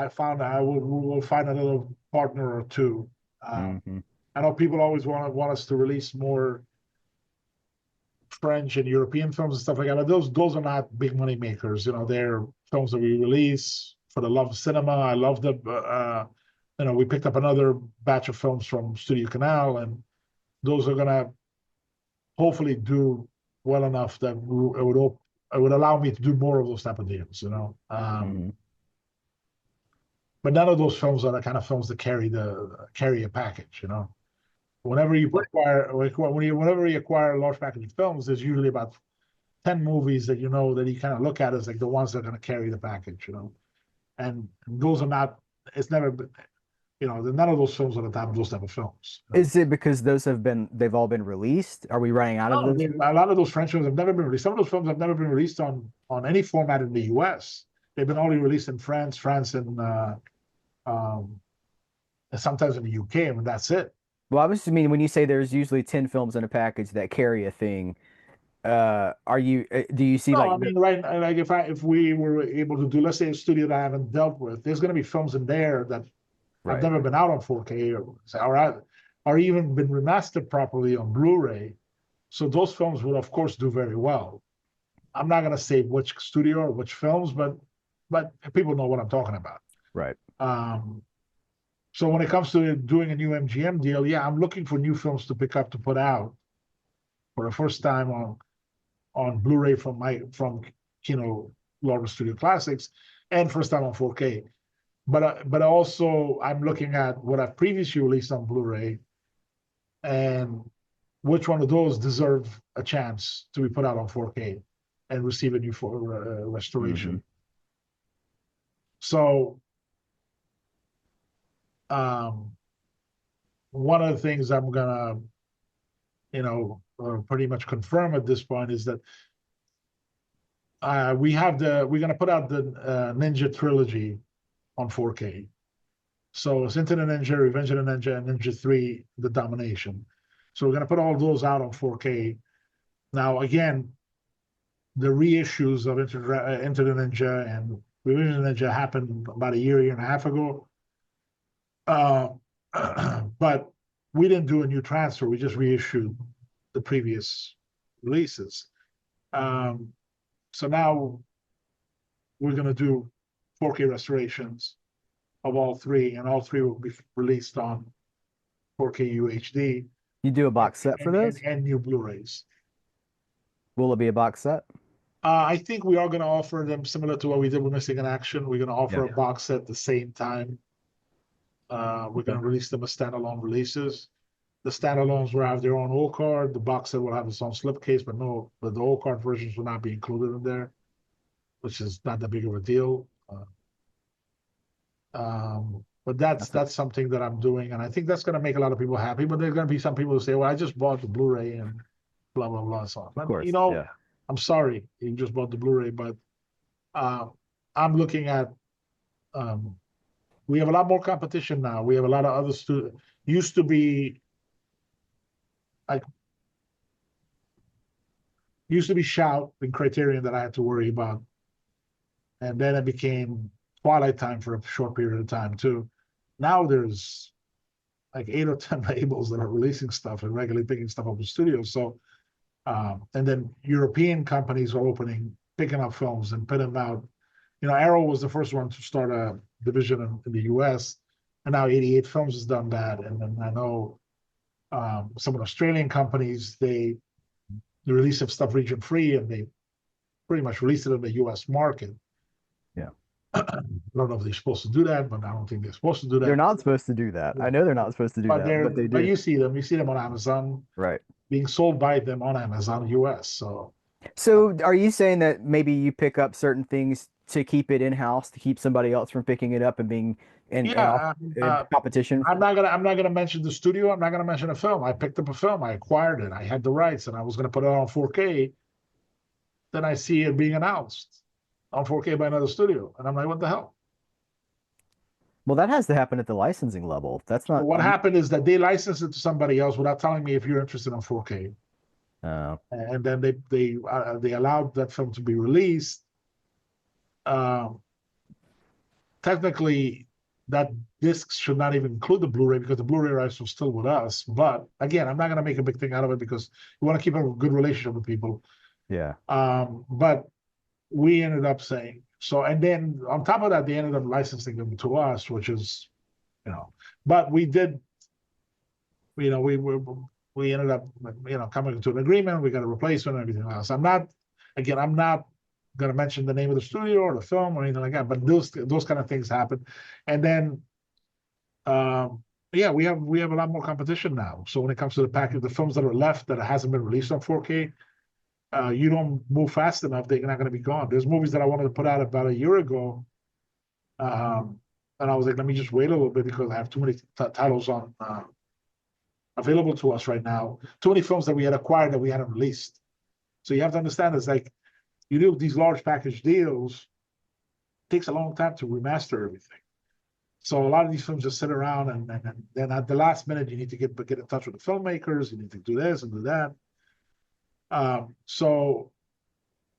we will find another partner or two.
Hmm.
I know people always want us to release more French and European films and stuff like that, but those are not big money makers. They're films that we release for the love of cinema. I love them. We picked up another batch of films from Studio Canal, and those are gonna hopefully do well enough that it would allow me to do more of those type of deals.
Hmm.
But none of those films are the kind of films that carry a package. Whenever you
What?
acquire whenever you acquire large package of films, there's usually about 10 movies that that you kind of look at as like the ones that are going to carry the package. And those are not. It's never been. None of those films are the type of those type of films.
Is it because they've all been released? Are we running out of
No,
those
a
movies?
lot of those French films have never been released. Some of those films have never been released on any format in the U.S. They've been only released in France, um, and sometimes in the UK, and that's it.
Well, I was just meaning when you say there's usually 10 films in a package that carry a thing, do you see
No,
like
I mean, right? Like if we were able to do, let's say, a studio that I haven't dealt with, there's going to be films in there that have
right.
never been out on 4K or even been remastered properly on Blu-ray. So those films will, of course, do very well. I'm not going to say which studio or which films, but people know what I'm talking about.
Right.
Um, so when it comes to doing a new MGM deal, yeah, I'm looking for new films to pick up to put out for the first time on Blu-ray from Kino Lorber Studio Classics, and first time on 4K. But also I'm looking at what I've previously released on Blu-ray and which one of those deserve a chance to be put out on 4K and receive a new
Hmm.
restoration. So um, one of the things I'm gonna, pretty much confirm at this point is that we're gonna put out the Ninja trilogy on 4K. So it's Into the Ninja, Revenge of the Ninja, and Ninja 3, The Domination. So we're gonna put all those out on 4K. Now again, the reissues of Into the Ninja and Revenge of the Ninja happened about a year and a half ago. Uh, but we didn't do a new transfer. We just reissued the previous releases. Um, So now we're going to do 4K restorations of all three, and all three will be released on 4K UHD
You do a box set for those?
and new Blu-rays.
Will it be a box set?
I think we are going to offer them similar to what we did with Missing in Action. We're going to offer
Yeah.
a box set at the same time. We're going to release them as standalone releases. The standalones will have their own old card. The box set will have its own slipcase, but the old card versions will not be included in there, which is not that big of a deal. But that's something that I'm doing, and I think that's going to make a lot of people happy. But there's going to be some people who say, "Well, I just bought the Blu-ray and blah blah blah." So,
Of course, yeah.
I'm sorry you just bought the Blu-ray, but I'm looking at. We have a lot more competition now. We have a lot of other students. Used to be Shout and Criterion that I had to worry about, and then it became Twilight Time for a short period of time too. Now there's like 8 or 10 labels that are releasing stuff and regularly picking stuff up in studios. So, and then European companies are picking up films and putting them out. Arrow was the first one to start a division in the U.S., and now 88 Films has done that. And then I know some Australian companies, they release some stuff region free, and they pretty much release it in the U.S. market.
Yeah.
I don't know if they're supposed to do that, but I don't think they're supposed to do that.
They're not supposed to do that. I know they're not supposed to do that, but they do.
But you see them. You see them on Amazon.
Right.
Being sold by them on Amazon US.
So are you saying that maybe you pick up certain things to keep it in-house, to keep somebody else from picking it up and being in competition?
I'm not gonna mention the studio. I'm not gonna mention a film. I picked up a film. I acquired it. I had the rights, and I was gonna put it on 4K. Then I see it being announced on 4K by another studio, and I'm like, what the hell?
Well, that has to happen at the licensing level. That's not.
What happened is that they licensed it to somebody else without telling me if you're interested in 4K. And then they allowed that film to be released. Technically, that disc should not even include the Blu-ray because the Blu-ray rights were still with us. But again, I'm not going to make a big thing out of it because you want to keep a good relationship with people.
Yeah.
But we ended up saying so, and then on top of that, they ended up licensing them to us, which is, But we did, we ended up, coming to an agreement. We got a replacement and everything else. I'm not going to mention the name of the studio or the film or anything like that, but those kind of things happen. And then, we have a lot more competition now. So when it comes to the films that are left that hasn't been released on 4K, you don't move fast enough, they're not going to be gone. There's movies that I wanted to put out about a year ago, and I was like, let me just wait a little bit because I have too many titles on available to us right now. Too many films that we had acquired that we hadn't released. So you have to understand, it's like you do these large package deals. It takes a long time to remaster everything. So a lot of these films just sit around, and then at the last minute, you need to get in touch with the filmmakers. You need to do this and do that. So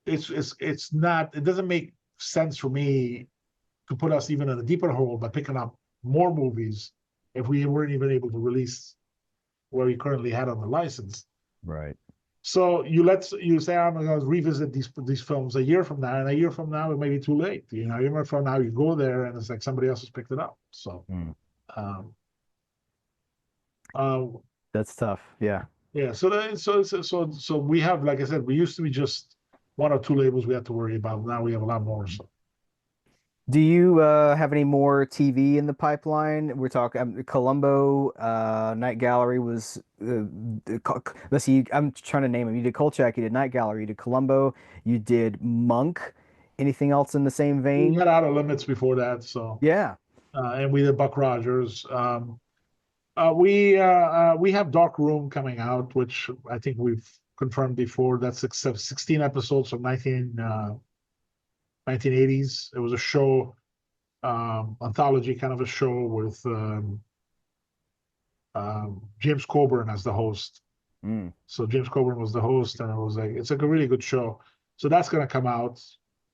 it's not. It doesn't make sense for me to put us even in a deeper hole by picking up more movies if we weren't even able to release what we currently had on the license.
Right.
So you say I'm going to revisit these films a year from now, and a year from now it may be too late. A year from now you go there and it's like somebody else has picked it up. So
that's tough. Yeah.
Yeah. So we have, like I said, we used to be just 1 or 2 labels we had to worry about. Now we have a lot more. So.
Do you have any more TV in the pipeline? We're talking Columbo, Night Gallery was. Let's see. I'm trying to name them. You did Kolchak. You did Night Gallery. You did Columbo. You did Monk. Anything else in the same vein?
We had Outer Limits before that. So
yeah.
And we did Buck Rogers. We have Dark Room coming out, which I think we've confirmed before. That's 16 episodes from 1980s. It was a show, anthology kind of a show with James Coburn as the host. So James Coburn was the host, and it's like a really good show. So that's going to come out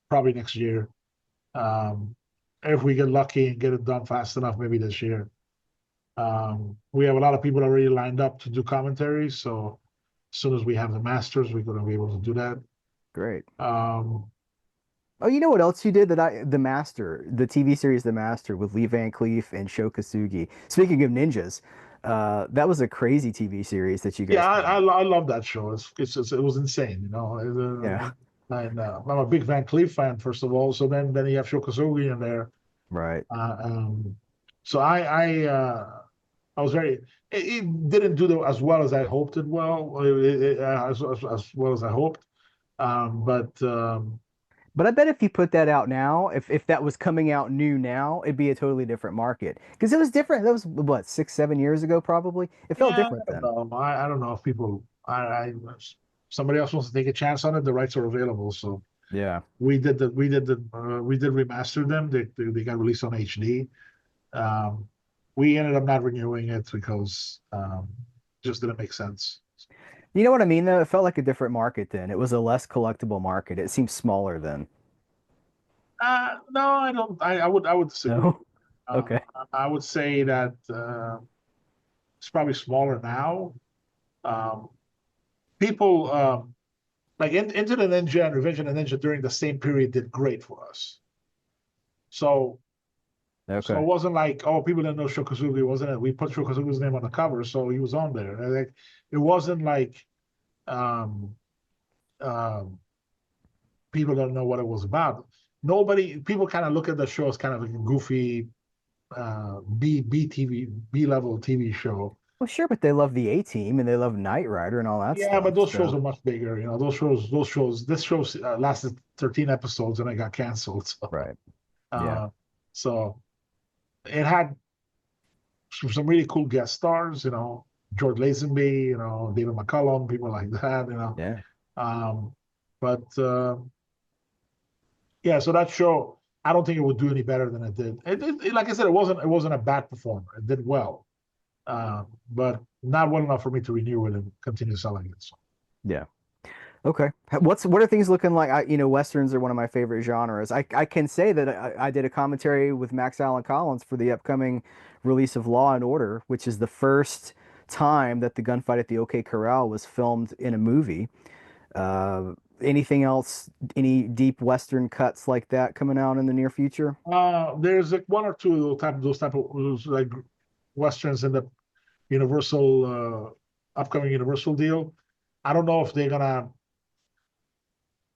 probably next year. If we get lucky and get it done fast enough, maybe this year. We have a lot of people already lined up to do commentaries. So as soon as we have the masters, we're going to be able to do that.
Great.
Um,
Oh, you know what else you did The Master, the TV series The Master with Lee Van Cleef and Sho Kosugi. Speaking of ninjas, that was a crazy TV series that you
yeah,
guys put out.
I love that show. It was insane, you know.
Yeah,
And I'm a big Van Cleef fan, first of all. So then you have Shokosugi in there.
right.
Uh, um, so I was very. It didn't do as well as I hoped it will, as well as I hoped. But
But I bet if you put that out now, if that was coming out new now, it'd be a totally different market. Because it was different. That was what, 6, 7 years ago, probably. It felt
yeah,
different
I don't
then.
know. I don't know if people. Somebody else wants to take a chance on it. The rights are available, so
Yeah.
we did remaster them. They got released on HD. Um, we ended up not renewing it because it just didn't make sense.
You know what I mean, though? It felt like a different market then. It was a less collectible market. It seemed smaller then.
No, I don't. I would disagree.
No? Okay.
I would say that it's probably smaller now. Um, people like Into the Ninja and Revenge of the Ninja during the same period did great for us. So so
Okay.
it wasn't like, oh, people didn't know Shokosugi, wasn't it? We put Shokosugi's name on the cover, so he was on there. And like, it wasn't like um, um, people don't know what it was about. People kind of look at the show as kind of like a goofy B level TV show.
Well, sure, but they love the A Team and they love Knight Rider and all that
Yeah, but
stuff.
those shows
So,
are much bigger. You know, this show lasted 13 episodes and it got canceled.
right. Yeah.
Uh, so it had some really cool guest stars, you know, George Lazenby, you know, David McCullum, people like that, you know.
Yeah.
Um, but yeah, so that show, I don't think it would do any better than it did. Like I said, it wasn't a bad performer. It did well, but not well enough for me to renew it and continue selling it. So.
Yeah. Okay. What are things looking like? Westerns are one of my favorite genres. I can say that I did a commentary with Max Allan Collins for the upcoming release of Law and Order, which is the first time that the gunfight at the OK Corral was filmed in a movie. Anything else? Any deep Western cuts like that coming out in the near future?
There's like one or two of those type of like westerns in the Universal upcoming Universal deal. I don't know if they're gonna.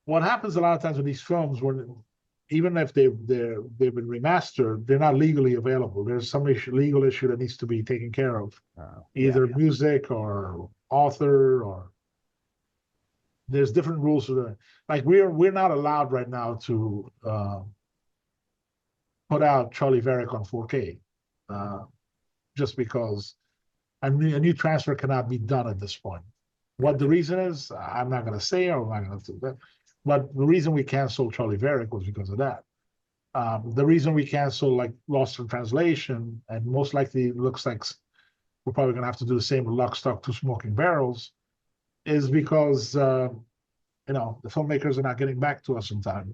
What happens a lot of times with these films, when even if they've been remastered, they're not legally available. There's some legal issue that needs to be taken care of,
Yeah.
either music or author, or there's different rules for that. Like we're not allowed right now to put out Charlie Varick on 4K, uh, just because a new transfer cannot be done at this point. What the reason is, I'm not going to say, or I'm not going to do that. But the reason we canceled Charlie Varick was because of that. The reason we canceled like Lost in Translation, and most likely it looks like we're probably going to have to do the same with Lock, Stock, Two Smoking Barrels, is because the filmmakers are not getting back to us in time.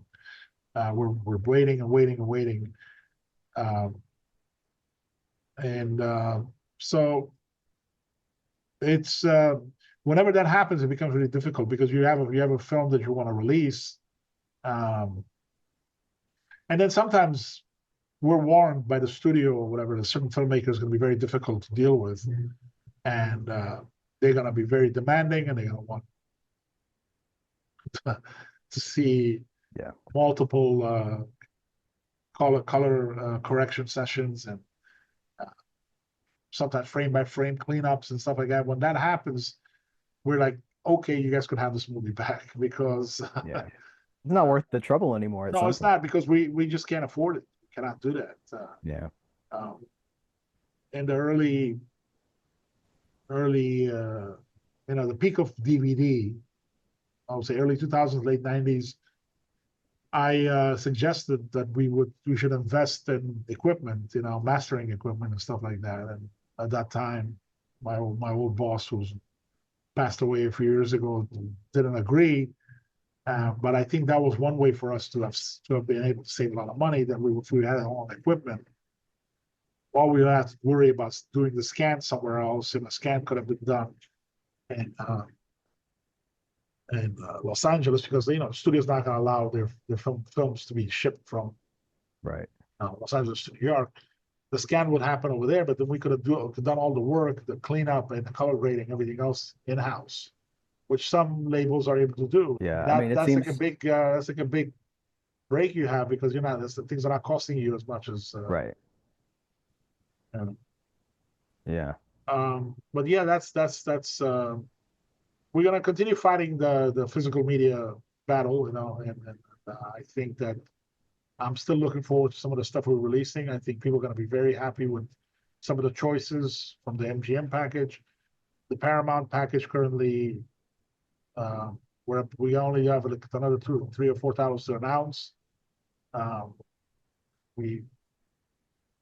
We're waiting and waiting and waiting, um, and so it's whenever that happens, it becomes really difficult because you have a film that you want to release, um, and then sometimes we're warned by the studio or whatever that certain filmmakers going to be very difficult to deal with, and they're going to be very demanding, and they're going to want to see
Yeah.
multiple color correction sessions and sometimes frame by frame cleanups and stuff like that. When that happens, we're like, okay, you guys could have this movie back because
Yeah. It's not worth the trouble anymore at
no,
some
it's
point.
not because we just can't afford it. We cannot do that.
Yeah.
Um, in the early, the peak of DVD, I would say early 2000s, late 90s, I suggested that we should invest in equipment, mastering equipment and stuff like that. And at that time, my old boss, who's passed away a few years ago, didn't agree. But I think that was one way for us to have been able to save a lot of money. That if we had our own equipment, all we had to worry about doing the scan somewhere else, and the scan could have been done Los Angeles, because the studio's not going to allow their films to be shipped from
Right.
Los Angeles to New York. The scan would happen over there, but then we could have done all the work, the cleanup and the color grading, everything else in house, which some labels are able to do.
Yeah. I
That
mean, it
that's like
seems
a big break you have, because things are not costing you as much as
right.
you
Yeah.
but yeah, that's we're gonna continue fighting the physical media battle, and I think that I'm still looking forward to some of the stuff we're releasing. I think people are going to be very happy with some of the choices from the MGM package. The Paramount package currently, where we only have like another 3 or 4 titles to announce. Um, we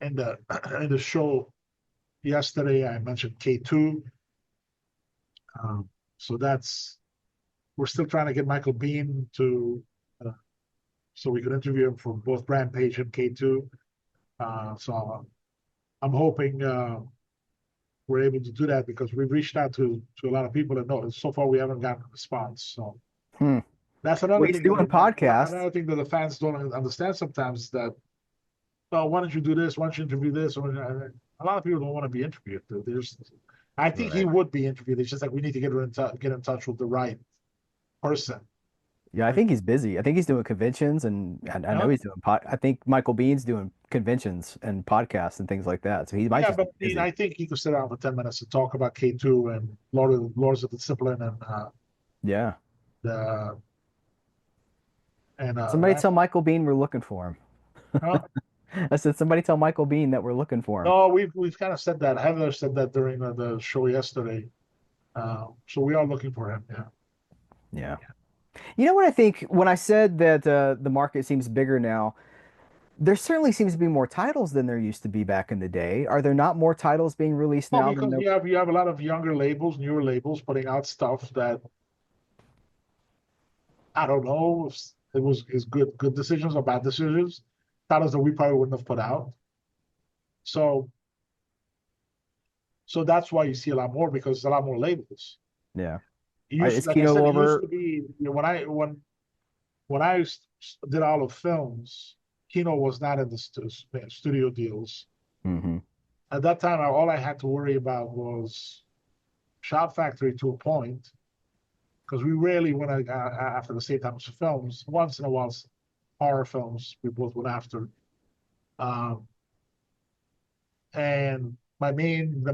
in the in the show yesterday, I mentioned K2. Um, so we're still trying to get Michael Biehn to so we could interview him for both Rampage and K2. So I'm hoping we're able to do that, because we've reached out to a lot of people, and so far we haven't gotten a response. So
Hmm.
that's
Well, he's doing podcasts.
another thing that the fans don't understand sometimes, that, oh, why don't you do this? Why don't you interview this? A lot of people don't want to be interviewed. I think he
Right.
would be interviewed. It's just like we need to get in touch with the right person.
Yeah, I think he's busy. I think he's doing conventions, and I know
Huh?
he's doing I think Michael Bean's doing conventions and podcasts and things like that. So he might
Yeah,
just be
but
busy.
I think he could sit down for 10 minutes to talk about K2 and Lords of the Discipline
Yeah.
the and
Somebody tell Michael Bean we're looking for him.
huh?
I said, somebody tell Michael Bean that we're looking for him.
No, we've kind of said that. Heather said that during the show yesterday. So we are looking for him. Yeah.
Yeah. You know what I think when I said that the market seems bigger now, there certainly seems to be more titles than there used to be back in the day. Are there not more titles being released
Well,
now than
because
there?
you have a lot of younger labels, newer labels putting out stuff that I don't know if it was is good decisions or bad decisions. Titles that we probably wouldn't have put out. So that's why you see a lot more, because there's a lot more labels.
Yeah. Is
Like I
Kino
said, it used
Lorber?
to be, when I did all of films, Kino was not in the studio deals.
Hmm.
At that time, all I had to worry about was Shout Factory to a point, because we rarely went after the same types of films. Once in a while, horror films we both went after. Um, and the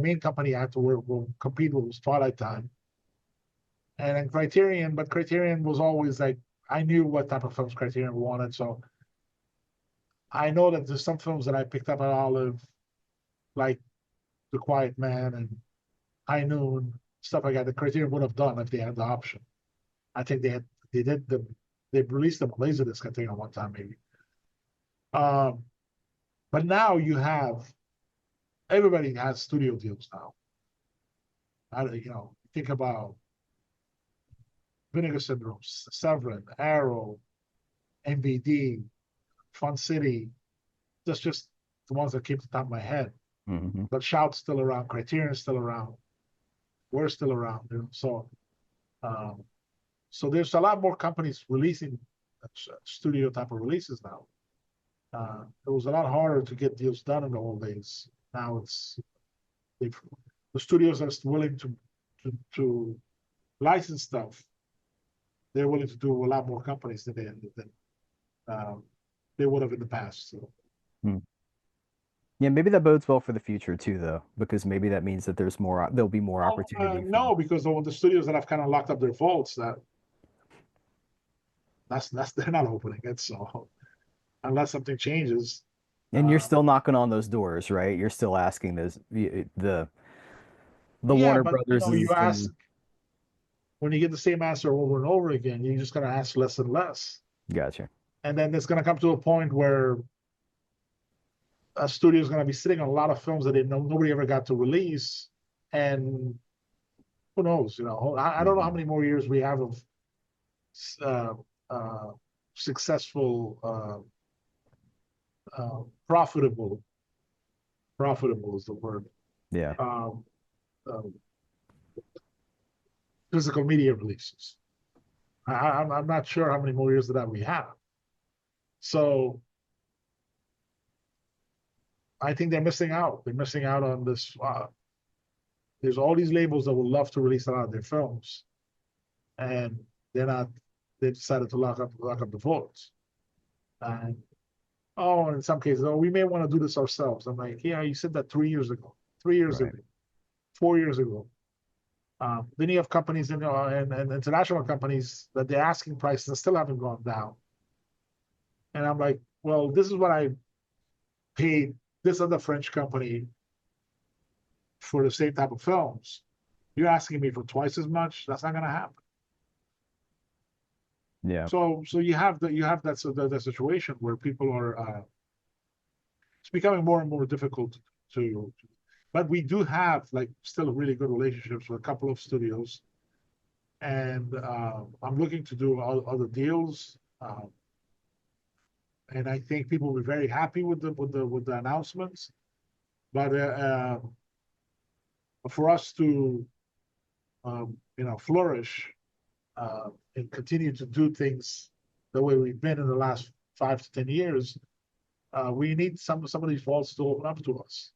main company I had to compete with was Twilight Time, and then Criterion. But Criterion was always like, I knew what type of films Criterion wanted, so I know that there's some films that I picked up at Olive, like The Quiet Man and High Noon, stuff like that. The Criterion would have done if they had the option. I think they released them on Laserdisc, I think, at one time maybe. Um, but now everybody has studio deals now. Think about Vinegar Syndrome, Severin, Arrow, MVD, Fun City. That's just the ones that keep the top of my head.
Hmm.
But Shout's still around, Criterion's still around, we're still around. Um, so there's a lot more companies releasing studio type of releases now. It was a lot harder to get deals done in the old days. Now the studios are willing to license stuff. They're willing to do a lot more companies than they would have in the past. So.
Yeah, maybe that bodes well for the future too, though, because maybe that means that there'll be more opportunity for.
No, because the studios that have kind of locked up their vaults, that's they're not opening it. So unless something changes,
And you're still knocking on those doors, right? You're still asking the
yeah.
Warner
But
Brothers
you
is
ask
and
when you get the same answer over and over again, you're just gonna ask less and less,
gotcha.
and then it's gonna come to a point where a studio is gonna be sitting on a lot of films that nobody ever got to release, and who knows? I don't know how
Mhm.
many more years we have of uh, uh, successful, profitable. Profitable is the word.
Yeah.
Um, um, Physical media releases. I'm not sure how many more years of that we have. So I think they're missing out. They're missing out on this. There's all these labels that would love to release a lot of their films, and they're not. They decided to lock up the votes. And oh, in some cases, oh, we may want to do this ourselves. I'm like, yeah, you said that 3 years ago, 3 years
Right.
ago, 4 years ago. Then you have companies and international companies that the asking prices still haven't gone down. And I'm like, well, this is what I paid this other French company for the same type of films. You're asking me for twice as much. That's not going to happen.
Yeah.
So you have that situation where people are. It's becoming more and more difficult to. But we do have like still really good relationships with a couple of studios, and I'm looking to do other deals. And I think people will be very happy with the announcements. But for us to flourish and continue to do things the way we've been in the last 5 to 10 years, we need some of these vaults to open up to us.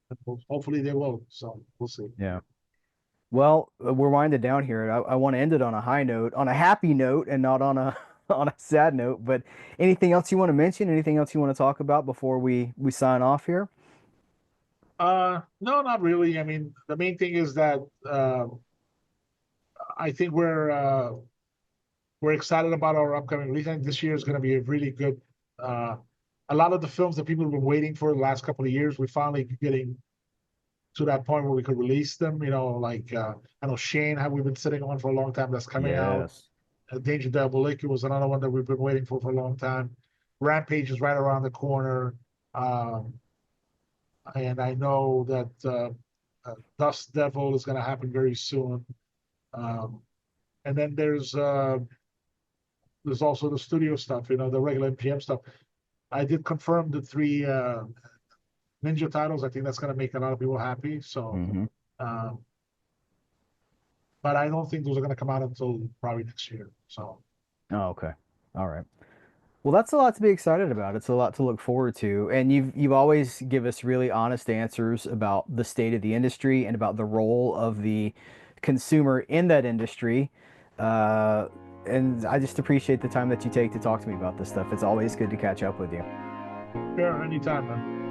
And hopefully they will. So we'll see.
Yeah. Well, we're winding down here. I want to end it on a high note, on a happy note, and not on a on a sad note. But anything else you want to mention? Anything else you want to talk about before we sign off here?
No, not really. I mean, the main thing is that I think we're excited about our upcoming release. I think this year is going to be a really good. Uh, a lot of the films that people have been waiting for the last couple of years, we're finally getting to that point where we could release them. Like I know Shane, have we been sitting on for a long time? That's coming out.
Yes.
Danger Diabolik was another one that we've been waiting for a long time. Rampage is right around the corner, and I know that Dust Devil is going to happen very soon. Um, and then there's also the studio stuff, the regular MGM stuff. I did confirm the three Ninja titles. I think that's going to make a lot of people happy. So,
Hmm.
um, but I don't think those are going to come out until probably next year. So,
Oh, okay. All right. Well, that's a lot to be excited about. It's a lot to look forward to. And you've always give us really honest answers about the state of the industry and about the role of the consumer in that industry. Uh, and I just appreciate the time that you take to talk to me about this stuff. It's always good to catch up with you.
sure, anytime, man.